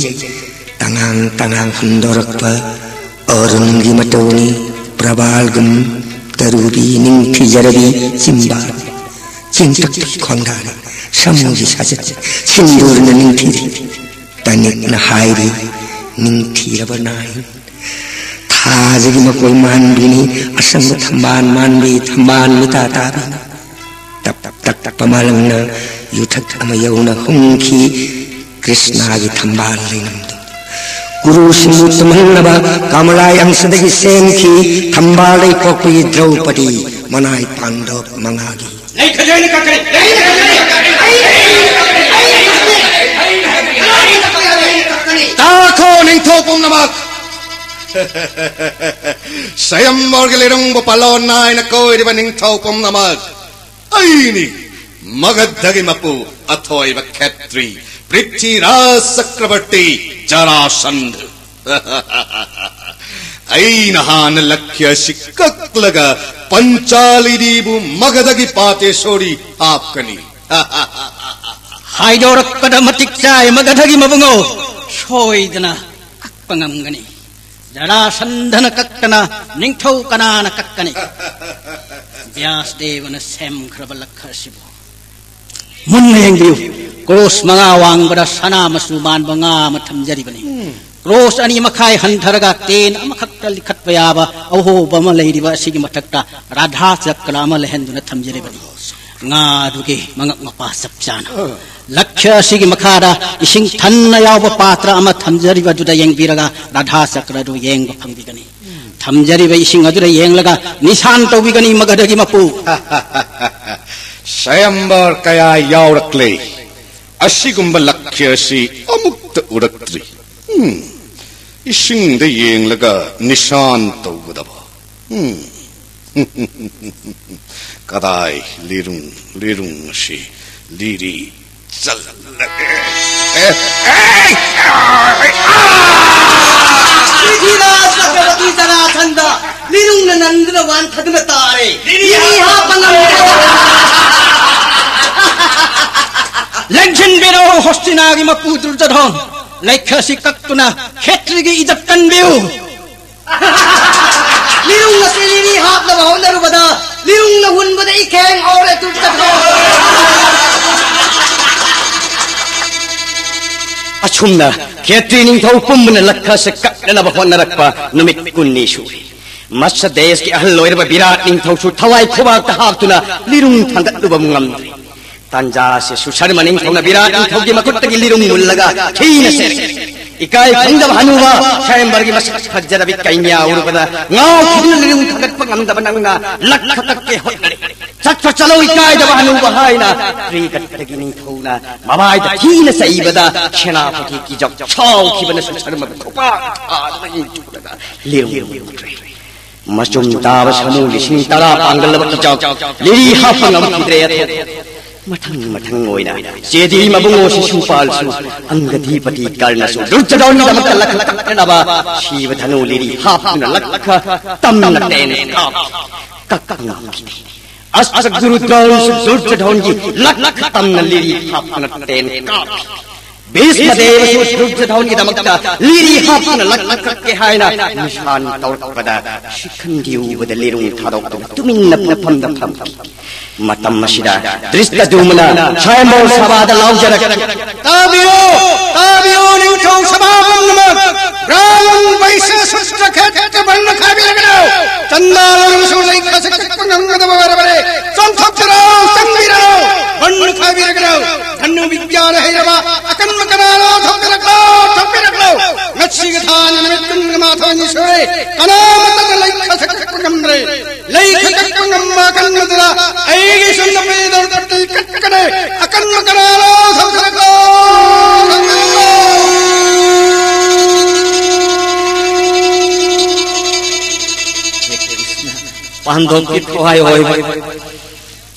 Speaker 9: tangang handorakpa arungi matoni Prabalgum tarubi ningthi jarabi simba cintak khondani samuji sajat sindur na ningthi tanik na hairi ningthi rabanai thajagi makoi manbini asang thamban manbi thamban mita tabi tak pamalang na yuthak amayauna hungki Krishna gi thambal leinamdu Guru Singhu Tamanaba Kamalai Angsadagi Semki Thambalai Pokpi Draupadi Manai Pandav Mangagi
Speaker 2: Tako Ningthopum Namak Sayam Morgalirung Bopalon Nine Koi Diva Ningthopum Namak Aini Magadagi Mapu Atoi Vaketri Prithviraj Chakravarti Jarasandha Ainahan Lakhya Shikaklaga Panchali Dibu Magadagi Pate Sori Apkani
Speaker 3: Haidorakpada Matikjai Magadagi Mabungo Shoidana Kakpangamgani Jarasandhana Kakkana Ningthau Kanana Kakkani Vyasdevana Sem Krabalakharsibu Munne View Cross Mangawang Bada Sana Masuman Banga Matamjaribani Cross Ani Makai Hantaraga Ten Amakakta Likatpayaba Oho Bama Lady Sigi Matakta Radha Sakrama Lehenduna Tamjaribani Nga Dugi Mangak Mapa Sapchana Laksha Sigi Makada Ishing Tanna Yaba Patra Ama Tamjariba Duda Yang Biraga Radha Sakra Du Yang Pambigani Tamjariba Ishing Adura Yang Laga Nisanto Bigani Magadagi Mapu
Speaker 2: Sayambar Kaya Yaurakle Asigumba Lakyasi Amukta Uratri Ishing the Yang Laga Nisanto Budaba Kadai Lirung Shi Liri
Speaker 8: Lirung Nandra Wan Tadmatare
Speaker 3: Legend Biro Hostinagi Mapudur Jadon Lakasi Kaktuna Ketrigi Idakan View
Speaker 8: Lirung na siliri hap na bahon na rubada Lirung na hun bada ikeng ore turtadon
Speaker 6: Achumna Ketri Ningthau Pumbana Lakhasa Kakna Bahon Narakpa Numik Kunni Shuri Masa Desh ki Ahloir Virat Ningthau Su Tawai Kubak Tahatuna Lirung Tandat Lubam Ngamdri Tanja se Susharma Ningthau na Virat Ningthau ki Makutagi Lirung Mullaga Kina se Ikai Kandam Hanuva Sayambargi Masak Fajarabi Kainya Urubada Ngau Kina Lirung Tandat Pangamdabananga Lakhatake Hotari Sakfa Chalo Ikai Dava Hanuva Haina Rikatagi Ningthau na Mawai da Kina sa Ibada Shenapati ki Jok Chau Kibana Susharma Kubak Lirung Mullaga Masum Dava Samu Lishin Tara Pangalabaki Jok Liri Hapangam Kidreya
Speaker 8: मठंग ओइना चेदी मबुंगो शिशु पालसु अंगधिपति कर्णसु दुर्जदौनी दमक लख नबा शिव धनु लिरी हापन लख तम नटेन कक्कंग अष्ट गुरु द्रोणसु दुर्जदौनी लख तम लिरी हापन नटेन भीष्म देवसु दुर्जदौनी दमक लिरी हापन लख के हायना निशान तौरपदा शिखंदियु बदलेरुं थादोक तुमिन नपनफम दफम मतम मशिदा दृष्ट दुमना छायमो सवाद लाउजरक ताबियो निउठौ सभावं नमक रावण वैश्य सुष्ट खेत बन्न खाबी लगनो चंदालन सुलै खसक पंगंगद बरबरे संथक्षरो संवीरो बन्न खाबी लगनो धनु विज्ञान हैरवा अकन्म कनालो थोकरकलो नक्षी गथान निमित्तंग माथो निसोरे कनामत लै खसक पंगंगरे लै खसक पंगम्मा कन्नदला ऐगे सुन्नपे दर्दति कटकने अकन्म कनालो थोकरकलो पांडव की खोहाय होय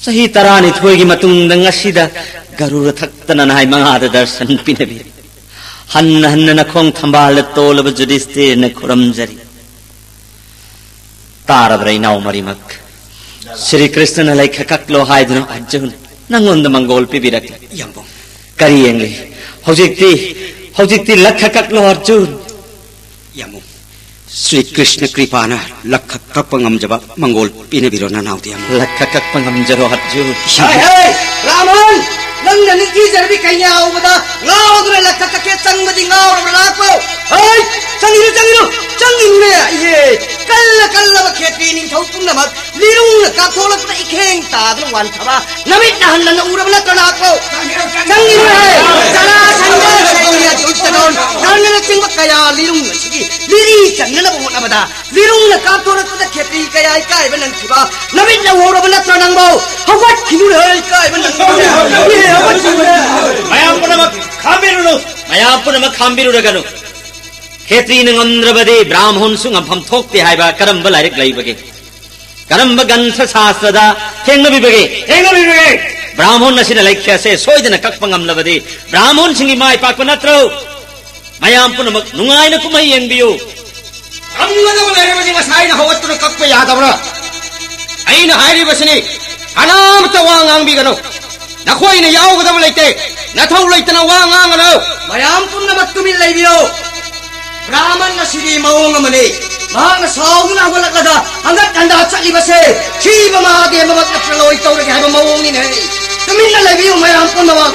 Speaker 8: सही तरह नि थोगी मतुंग ngasiदा garura thakna nai mangada darshan pinabi hanna hanna na khong thambal tolab judiste na khuramjari tarabrai naw marimak Shri Krishna lai khakaklo haiduna ajjun nangonda mangol pibirak yambong kari engli hojikti lakhakaklo arjun yambong Shri Krishna Kripana lakhak pangamjaba mangol pinabiro na naudi am lakhak pangamjaro arjun hey Raman nang naligi jarbi kaya ubada ngaudre lakhak ke sangmadi ngaur balako hey changiru me ye kalla kheti ning thautung na lirung ka tholak na ikheng ta dru wan thaba namit na han na urabla tanako changiru he jala sanga seya juttanon nan na chingba kaya lirung na sigi liri channa na bona bada lirung na ka tholak na kheti kaya kai banan thiba namit na urabla tanangbo hawat khilu he kai banan ye hawat khilu mayam punama khambiru raganu Khetri ngamdrabade brahmon sung apham thokte haiba karamba lairik laibage karamba gantha shastrada thengnabi bage brahmon nasina laikhya se soidana kakpangam labade brahmon singi mai pakpa natro mayam punamak nungaina kumai yengbiyo amnada lairabadi masaina hawatuna kakpa yadabra aina hairi basini anamta wangang bigano nakhoina yawgadam laite nathau laitana wangang ano mayam punamak tumin laibiyo Brahman na siri maung amani mahang saung na wala kada hanggat kanda chali base chiba mahade mamat na praloy tawre kaya maung ni nei tumin na labi yung mayam pun nawa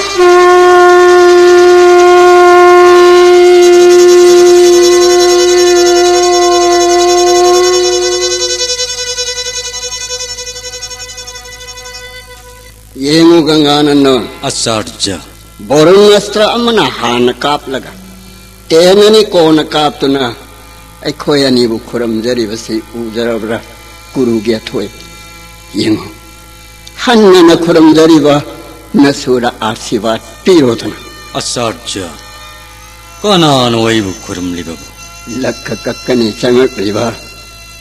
Speaker 4: yengu ganganan no
Speaker 2: asarja
Speaker 4: borong astra amana han kap laga tenani kona kaptuna aikhoi ani bu khuram jari basi ujarabra guru gya thoi yengo hanna na khuram jari ba nasura ashirwad pirodana
Speaker 2: asarja kana noi bu khuram libabu
Speaker 4: lakka kakkani changak liba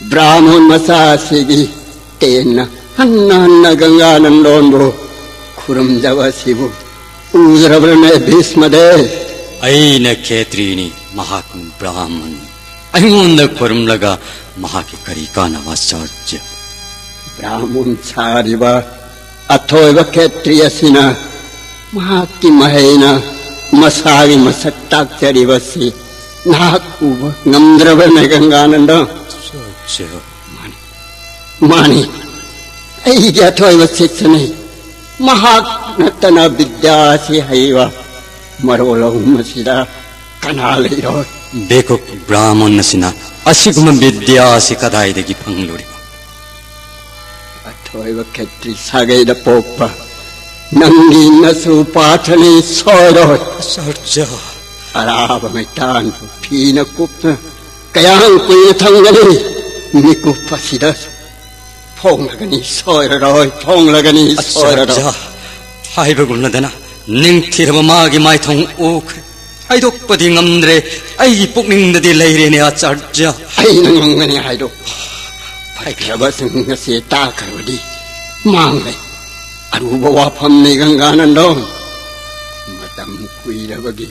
Speaker 4: brahmon masa sigi tenna hanna ganganan lonbo khuram jawa sibu ujarabra ne bhisma de
Speaker 2: aina khetrini mahak brahman aingonda khuram laga mahaki kari kana vasarja
Speaker 4: brahman chariba athoiba khetriya sina mahaki mahena masagi masaktak chariba si naku ngamdraba nagangananda
Speaker 2: sarja
Speaker 4: mani ai ya athoiba siksane mahak natana vidya si haiwa Marolang masida kanalay roy.
Speaker 2: Bekok brahmon nasina asiguma vidya si kadai degi pangluri.
Speaker 4: Atoy wa ketri sagay da popa nanggi nasu pathani soyroy.
Speaker 2: Sarja
Speaker 4: araba may tan pina kupna kayang kuya tanggali mikupa sidas phong lagani soyroy
Speaker 2: Sarja hai bagulna dana Ningtiraba magi mai thong ok haidok padi ngamdre ai pukning nadi laire ne acharja
Speaker 4: ai nangani haidok pai kraba sing se ta karodi mangle
Speaker 2: अरुब वाफमनि गंगानंदो मतम कुइरबगी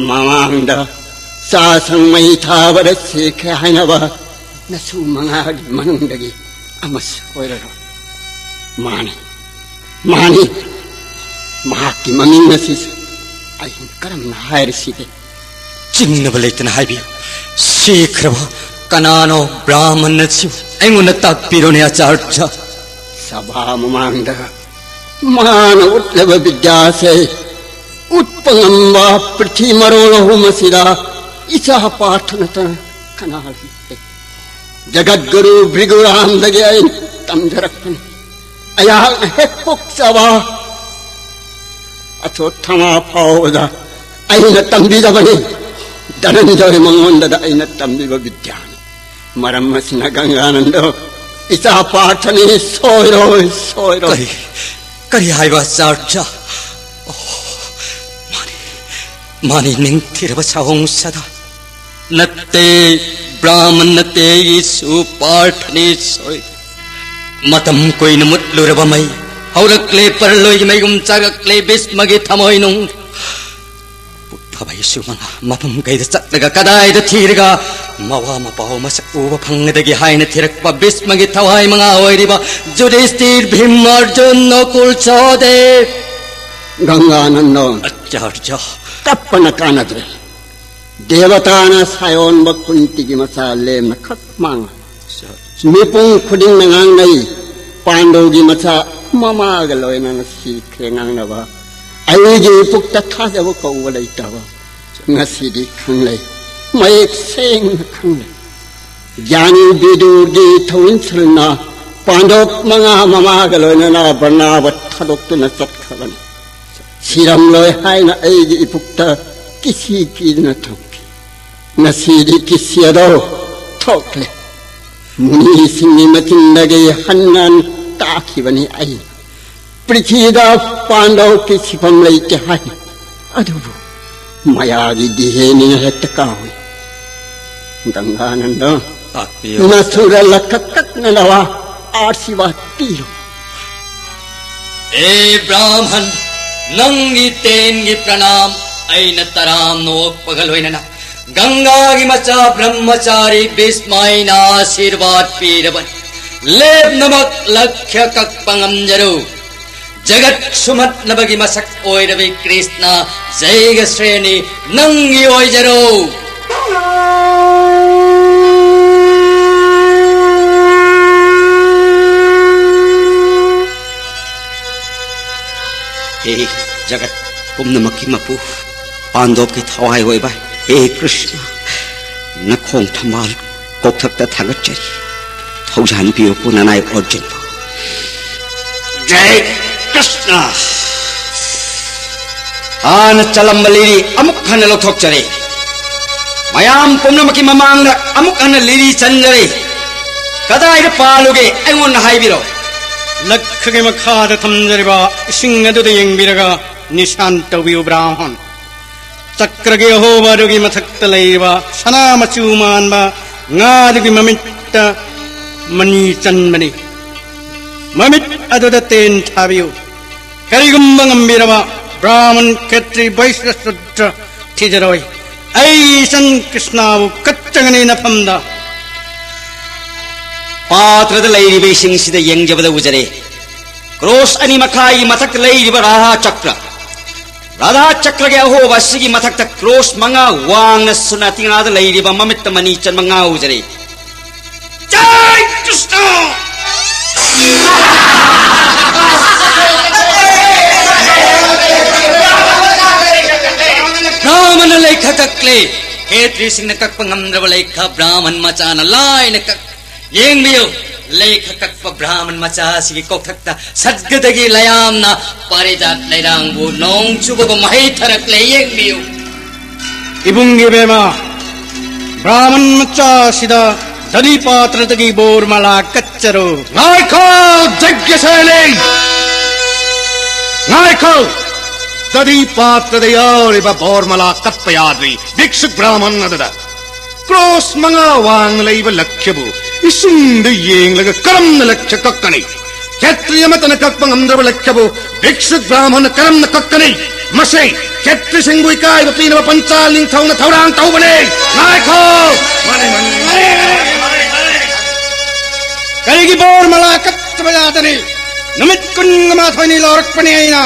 Speaker 2: ममांगदा सासंगमै थाबद सेखे हाइनबा नसु मंगागी मनुंगदगी अमस ओइररो मानी मानी महाकी ममिंग नसिस अहिन करम हायरसिदे
Speaker 9: चिन्नब लेतन हाइबि शीघ्रव कनानो ब्राह्मण नसु ऐंगुन ताकपिरोने आचार्य
Speaker 2: सभा ममांगदा मान उtleb विद्यासे उत्पंगम्बा पृथ्वी मरोलहु मसिदा इसा पाठनत कनाली जगत गुरु भृगुराम दगे तमजरकन अया हेपुक सभा अथो थमा फावदा अइन तंबिदबने धनंजय मंगोंददा अइन तंबिब विद्यानि मरम मसिना गंगानंद इसा पाठने सोयरो सोयरो
Speaker 9: करी हाइबा चार्चा मानी निंग थिरब साहोंग सदा नत्ते ब्राह्मण नत्ते यीशु पाठने सोय मतम कोई नमुत लुरबमई हौरक्ले परलोय मैगुम चागक्ले बिस्मगे थमोय नुं पुठबई सुमंगा मफम कैद चटलगा कदायद थिरगा मवा मपाव मसक उब फंगदगी हायन थिरकपा बिस्मगे थवाय मंगा ओइरिबा जुधिष्ठिर भीम अर्जुन नकुल सहदेव
Speaker 2: गंगानंद
Speaker 9: आचार्य
Speaker 2: तपन कानद्रे देवताना सायोन बकुंती की मसा लेम खक मांग मिपुंग खुदिंग नंगांग नई पांडोगी मसा ममा गलोयना नसी खेंगांग नबा अयगी पुक्ता थाजब कौवलै तबा ngasidi khanglei mayek seng khanglei jani bidur gi thawin srna pandok manga mama galoina na barna bat thadok tu na chat khaban siram loi haina aigi ipukta kisi ki na thokki ngasidi kisiado thokle muni singi matindage hannan takhibani ai prithida pandav ki sipam leite hai adubu मायागी दिहेनी हेतकावे Ganganand नसुर लखक Nalwa आर्शिवा तीरो
Speaker 9: ए ब्राह्मण नंगी तेंगी प्रणाम ऐन तराम नोक पगलोइनना गंगागी मचा ब्रह्मचारी बिस्माइना आशीर्वाद पीरबन लेब नमक लक्ष्य कक्पंगम जरो जगत सुमत नबगी मसक ओइरबे कृष्ण जैग श्रेणी नंगी ओइजरो
Speaker 7: हे जगत पुम्नमकी मपु पांडव की थवाई ओइबा हे कृष्ण नखोंग थमाल कोकथक्ता थागचरी थौजान पियो पुनानाय अर्जुन जय कृष्ण आन चलम्बलिरी अमुक हन लौथोकचरे मयाम पुम्नमकी ममांग अमुक हन लिरी चंजरे कदाय पालुगे ऐंगोन हाइबिरो
Speaker 2: लखगे मखाद थमजरिबा इसिंग अदुदे यंगबिरगा निशान तौबियो ब्राह्मण चक्रगे होबारुगी मथक्त लैबा सना मचू मानबा ngadugi mamitta mani chanmani mamit aduda ten thabiyo karigumba ngambiraba brahman khetri vaishya sudra thijaroi aisan krishnavu kattangani nafamda
Speaker 7: पात्रद लैरिबे सिंगसिद यंगजबद उजरे क्रॉस अनि मखाई मथक लैरिब राधा चक्र के अहोबा सिगी मथक तक क्रॉस मंगा वांग सुनातिंगाद लैरिब ममित मनी चन मंगा उजरे जय कृष्ण
Speaker 9: ब्राह्मण लेख कक्ले हेत्री सिंह कक्पंगम्द्रव लेख ब्राह्मण मचान लाइन कक येंगबियो लेख कक्प ब्राह्मण मचासी कोखक्ता सद्गदगी लयामना पारिजात लैरांगबु नोंग चुबब महे थरक ले येंगबियो
Speaker 2: इबुंगी बेमा ब्राह्मण मचासीदा दली पात्रदगी बोरमला कच्चरो नायको जग्गसेने नायको दली पात्रदयारिब बोरमला कत्पयाद्री भिक्षु ब्राह्मण नददा क्रॉस मंगा वांग लैब लक्ष्यबु इसिंग येंग लग करम लक्ष्य कक्कनी
Speaker 4: ꯈꯦꯇ꯭ꯔꯤ ꯑꯃꯠꯇꯅ ꯀꯛꯄ ꯉꯝꯗ꯭ꯔꯕ ꯂꯩꯈ꯭ꯔꯕꯨ ꯚꯤꯛꯁꯨꯛ ꯕ꯭ꯔꯥꯍꯃꯟꯅ ꯀꯔꯝꯅ ꯀꯛꯀꯅꯤ? ꯃꯁꯤ ꯈꯦꯇ꯭ꯔꯤꯁꯤꯡꯕꯨ ꯏꯀꯥꯏꯕ ꯄꯤꯅꯕ ꯄꯟꯆꯥꯜ ꯅꯤꯡꯊꯧꯅ ꯊꯧꯔꯥꯡ ꯇꯧꯕꯅꯤ. ꯉꯥꯏꯈꯣ!
Speaker 2: ꯀꯔꯤꯒꯤ ꯕꯣꯔ ꯃꯂꯥ ꯀꯠꯇꯕ ꯌꯥꯗꯅꯤ? ꯅꯨꯃꯤꯠ 12ꯅꯤ ꯂꯧꯔꯛꯄꯅꯤ ꯑꯩꯅ.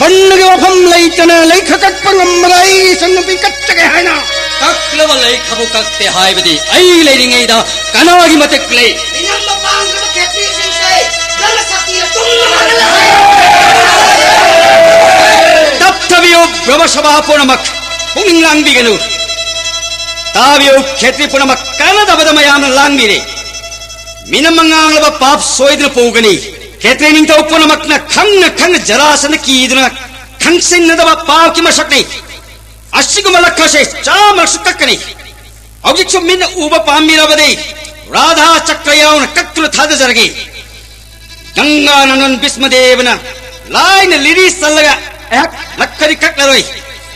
Speaker 2: ꯕꯟꯅꯒꯤ ꯋꯥꯐꯝ ꯂꯩꯇꯅ ꯂꯩꯈ ꯀꯛꯄ ꯉꯝꯕꯗ ꯑꯩ ꯏꯆꯟꯅꯨꯄꯤ ꯀꯠꯆꯒꯦ ꯍꯥꯏꯅ.
Speaker 7: ꯀꯛꯂꯕ ꯂꯩꯈꯕꯨ ꯀꯛꯇꯦ ꯍꯥꯏꯕꯗꯤ ꯑꯩ ꯂꯩꯔꯤꯉꯩꯗ ꯀꯅꯥꯒꯤ ꯃꯇꯤꯛ ꯂꯩ?
Speaker 9: ꯃꯤꯌꯥꯝꯕ ꯄꯥꯡꯗꯕ ꯈꯦꯇ꯭ꯔꯤꯁꯤꯡꯁꯦ ꯅꯪꯅ ꯁꯛꯇꯤꯅ ꯇꯨꯡꯅ
Speaker 7: ꯇꯞꯊꯕꯤꯌꯨ ꯕ꯭ꯔꯍ꯭ꯃ ꯁꯚꯥ ꯄꯨꯝꯅꯃꯛ, ꯄꯨꯛꯅꯤꯡ ꯂꯥꯡꯕꯤꯒꯅꯨ. ꯇꯥꯕꯤꯌꯨ ꯈꯦꯇ꯭ꯔꯤ ꯄꯨꯝꯅꯃꯛ ꯀꯥꯟꯅꯗꯕꯗ ꯃꯌꯥꯝꯅ ꯂꯥꯡꯕꯤꯔꯦ. ꯃꯤꯅ ꯃꯉꯥꯡꯂꯕ ꯄꯥꯞ ꯁꯣꯏꯗꯅ ꯄꯨꯒꯅꯤ. ꯈꯦꯇ꯭ꯔꯤ ꯅꯤꯡꯊꯧ ꯄꯨꯝꯅꯃꯛꯅ ꯈꯪꯅ ꯈꯪꯅ ꯖꯔꯥꯁꯟꯗ ꯀꯤꯗꯨꯅ ꯈꯪꯁꯤꯟꯅꯗꯕ ꯄꯥꯞꯀꯤ ꯃꯁꯛꯅꯤ. ꯑꯁꯤꯒꯨꯝꯕ ꯂꯛꯈꯁꯦ ꯆꯥꯝꯃꯔꯛꯁꯨ ꯀꯛꯀꯅꯤ. ꯍꯧꯖꯤꯛꯁꯨ ꯃꯤꯅ ꯎꯕ ꯄꯥꯝꯕꯤꯔꯕꯗꯤ ꯔꯥꯙꯥ ꯆꯀ꯭ꯔ ꯌꯥꯎꯅ ꯀꯛꯇꯨꯅ ꯊꯥꯗꯖꯔꯒꯦ. ꯒꯪꯒꯥ ꯅꯪꯒꯟ ꯚꯤꯁꯃꯗꯦꯕꯅ ꯂꯥꯏꯅ ꯂꯤꯔꯤ ꯆꯜꯂꯒ ꯑꯩꯍꯥꯛ ꯂꯛꯈꯗꯤ ꯀꯛꯂꯔꯣꯏ.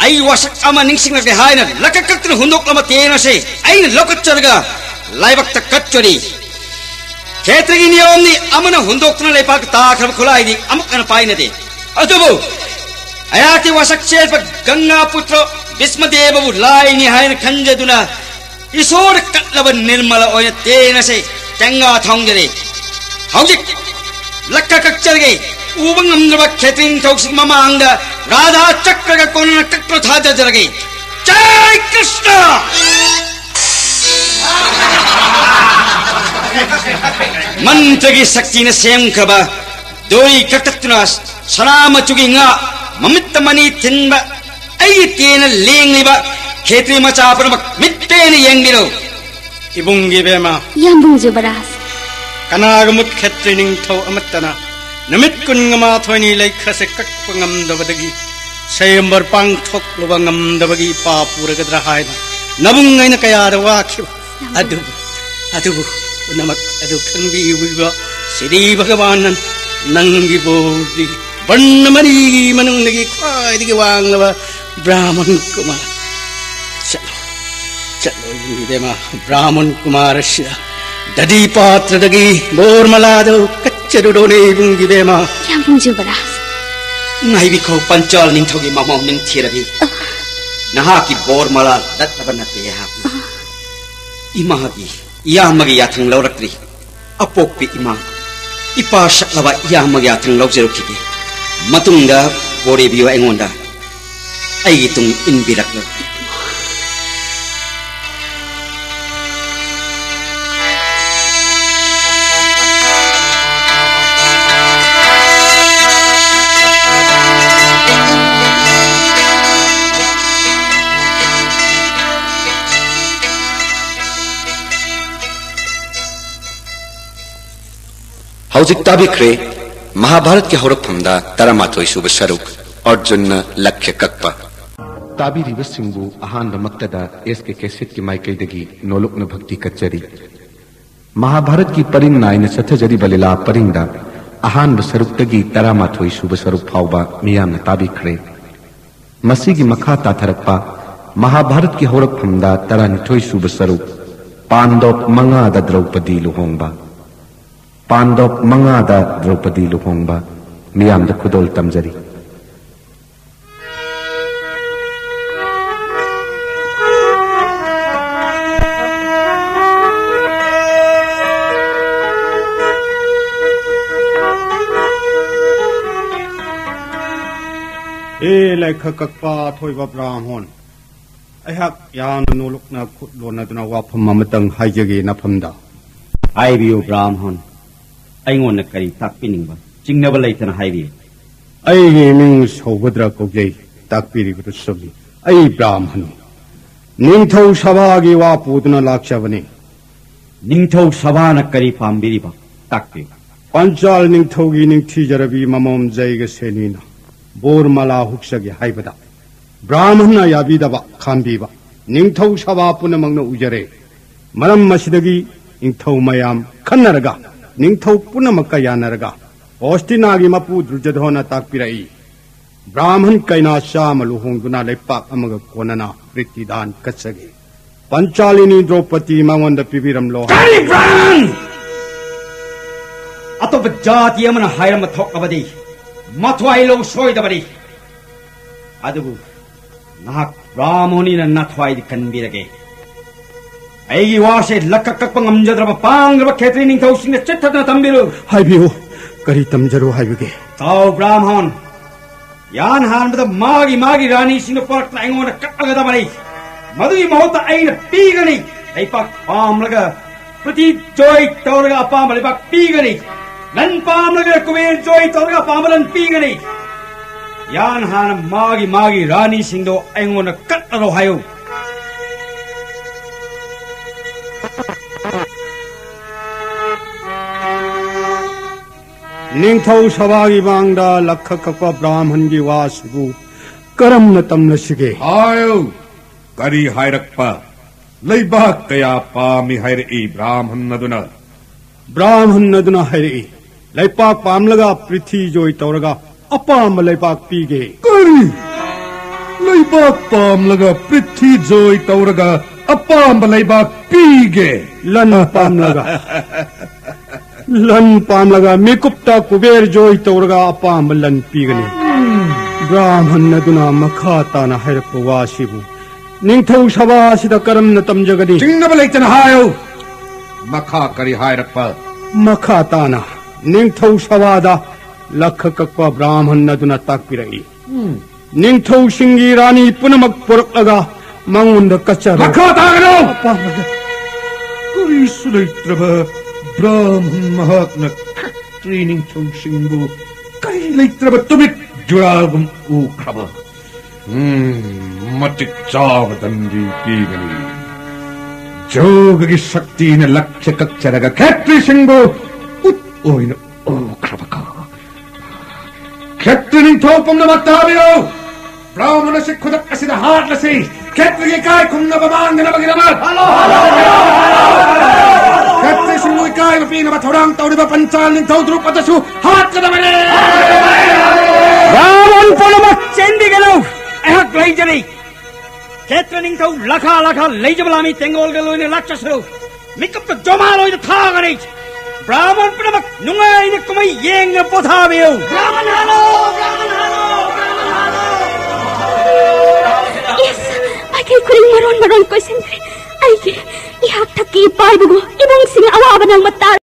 Speaker 7: ꯑꯩ ꯋꯥꯁꯛ ꯑꯃ ꯅꯤꯡꯁꯤꯡꯂꯛꯂꯦ ꯍꯥꯏꯅ ꯂꯛꯀ ꯀꯛꯇꯨꯅ ꯍꯨꯟꯗꯣꯛꯂꯕ ꯇꯦꯡ ꯑꯁꯦ ꯑꯩꯅ ꯂꯧꯈꯠꯆꯔꯒ ꯂꯥꯏꯕꯛꯇ ꯀꯠꯆꯔꯤ. ꯈꯦꯇ꯭ꯔꯤꯒꯤ ꯅꯤꯌꯣꯝꯅꯤ ꯑꯃꯅ ꯍꯨꯟꯗꯣꯛꯇꯨꯅ ꯂꯩꯄꯥꯛꯇ ꯇꯥꯈ꯭ꯔꯕ ꯈꯨꯠꯂꯥꯏꯗꯤ ꯑꯃꯨꯛ ꯍꯟꯅ ꯄꯥꯏꯅꯗꯦ. ꯑꯗꯨꯕꯨ ꯑꯩꯍꯥꯛꯀꯤ ꯋꯥꯁꯛ ꯆꯦꯜꯄ ꯒꯪꯒꯥ ꯄꯨꯇ꯭ꯔ ꯚꯤꯁꯃꯗꯦꯕꯕꯨ ꯂꯥꯏꯅꯤ ꯍꯥꯏꯅ ꯈꯟꯖꯗꯨꯅ ꯏꯁꯣꯔ ꯀꯠꯂꯕ ꯅꯤꯔꯃꯂ ꯑꯣꯏꯅ ꯇꯦꯡ ꯑꯁꯦ ꯇꯦꯡꯒꯥ ꯊꯣꯡꯖꯔꯦ. ꯍꯧꯖꯤꯛ ꯂꯛꯀ ꯀꯛꯆꯔꯒꯦ. ꯎꯕ ꯉꯝꯗ꯭ꯔꯕ ꯈꯦꯇ꯭ꯔꯤ ꯅꯤꯡꯊꯧꯁꯤꯡ ꯃꯃꯥꯡꯗ ꯔꯥꯙꯥ ꯆꯀ꯭ꯔꯒ ꯀꯣꯟꯅꯅ ꯀꯛꯇꯨꯅ ꯊꯥꯗꯖꯔꯒꯦ. ꯖय कृष्ण! मंत्रगी शक्ति ने सेमखबा दोई कटक्तुना सना मचुगी nga ममित मनी थिनबा आई तेन लेंगलिबा खेत्री मचा परमक मित्तेन येंगिरो.
Speaker 2: इबुंगी बेमा
Speaker 5: Yambung Jubaras.
Speaker 2: कनागमुत खेत्री Ningthou अमत्तना Namit 12 लैखसे कक्प ngamdabadagi sayambar pangthokluba ngamdabagi paapuragadra haina nabungayna kayada wakhiba adu namak adu khangbi wiba siri bhagavanan nangi bodi bannamari manungi khwaidigi wanglaba brahman kumar chalo yidema brahman kumarasya dadi patradagi bormalado kacharudone bungi bema
Speaker 5: Yambung Jubaras.
Speaker 7: ngai bi kho panchal ningthogi mamom ning thirabi naha ki bor mala dattabana te ha imagi yamagi yathang laurakri apokpi ima ipa shaklaba yamagi yathang laujirukhi matungda bore biyo engonda ai tung inbiraklo.
Speaker 1: हौजिक ताबिख्रे Mahabharat के हौरकफमदा 13 सुब सरुक अर्जुन लक्ष्य कक्पा ताबिरिब सिंबु अहानब मक्तदा SK cassette की माइकैदगी नोलुकन भक्ति कच्चरी महाभारत की purring नायन सथजरी Balilla परिंगदा अहानब सरुक्तगी 13 सुब सरुक फाउबा मियामन ताबिख्रे मसीगी मखा ताथरकपा महाभारत की हौरकफमदा 12 सुब सरुक पांडव मंगादा द्रौपदी लुहोंगबा पांडव मंगादा द्रौपदी लुहोंगबा मियामद खुदोल तमजरी.
Speaker 2: लेख कक्पा थोइबा ब्राह्मण अहक यान नोलुकना खुदलोनदना वाफम अमतंग हाइजगे नफमदा
Speaker 6: हाइबियो ब्राह्मण अइंगोन करी ताकपिनिंगबा चिंगनबा लैतना हाइबि
Speaker 2: अइगे मिंग सौबद्रा कोजै ताकपिरिबु सबि अइ ब्राह्मण निंगथौ सभागी वापुदना लाक्षबने
Speaker 6: निंगथौ सभाना करी पाम्बिरिबा ताकपि
Speaker 2: पंचाल निंगथौगी निंगथिजरबि ममम जैग सेनिना बोरमला हुक्सगे हाइबदा ब्राह्मण याबीदबा खांबीबा निंगथौ सभा पुनमंगना उजरे मरम मसिदगी निंगथौ मयाम खन्नरगा निंगथौ पुनमक्का यानरगा ओस्टिनागी मपु दुर्जधोना ताकपिरई ब्राह्मण कैना शाम लुहोंगुना लेपाक अमग कोनना प्रीतिदान कच्चगे पंचालिनी द्रौपदी मंगोंद पिबिरमलो
Speaker 3: अतोप जाति अमना हायरम थोकबदी मथवाई लो सोयदबदी अदुबु नाक ब्राह्मणी नथवाई कनबिरगे ऐगी वासे लक्कक्क ngamजद्रब पांग्रब खेत्री निंथौसिंग चित्थना तंबिरु
Speaker 2: हाइबियो करी तमजरो हाइबिगे
Speaker 3: ताऊ ब्राह्मण यान हानबद मागी रानी सिंह परक्ता ऐंगोन कट्टगदबनी मदुई महौत ऐन पीगनी लैपाक पामलगा प्रति जोय तौरगा पाम लैपाक पीगनी लन पामलगा कुबेर जोय तौरगा पामलन पीगनी यान हान मागी रानी सिंह दो ऐंगोन कट्टरो हायो
Speaker 2: निंथौ सभागी बांगदा लख कक्वा ब्राह्मण की वासबु करम न तमनसिगे
Speaker 1: आयो करी हायरक्पा लैबाक कया पामी हायरई ब्राह्मण नदुना हायरई लैपाक पामलगा पृथ्वी जोय तौरगा अपाम लैपाक पीगे करी लैबाक पामलगा पृथ्वी जोय तौरगा अपाम लैबाक पीगे लन पामलगा मेकुप्ता कुबेर जोय तौरगा अपाम लन पीगनी ब्राह्मण नदुना मखा ताना हायरप वासिबु निंथौ सभा सिदा करम न तमजगदी चिंगब लैतन हायो मखा करी हायरप मखा ताना निंथौ सभादा लख कक्वा ब्राह्मण नदुना ताकपिरई निंथौ सिंगी रानी पुनमक पुरकलगा मंगुंद कच्चर मखा तागनो कुरी सुलैत्रब ब्राह्मण महात्न ट्रेनिंग थोंसिंगु कई लैत्रब तुमित जुरागुम उखब मटिक चावदंगी पीगनी जोग की शक्ति ने लक्ष्य कच्चरगा खेत्री सिंगु उत ओइन उखबका खेत्री थोपम न मताबियो ब्राह्मण से खुद असिद हाथ लसी खेत्री के काय कुम न बमांग न बगिरमा हेलो खेत्री सिंगु काय पीन बथोरांग तौड़ी पंचाल नि थौद्रु पदसु हाथ कदमने
Speaker 3: ब्राह्मण पुनम चेंदी गेलो ehak leijani खेत्र निंथौ लखा लेजबलामी तेंगोल गलोइने लाक्षसरो मिकप जोमालोइ थागनि ब्राह्मण प्रमक नुंगाइने कुमै येंग पोथाबियो ब्राह्मण हालो
Speaker 5: yes pakai kuring maron question आइके ihak thaki parbugo ibong sing awa banang matar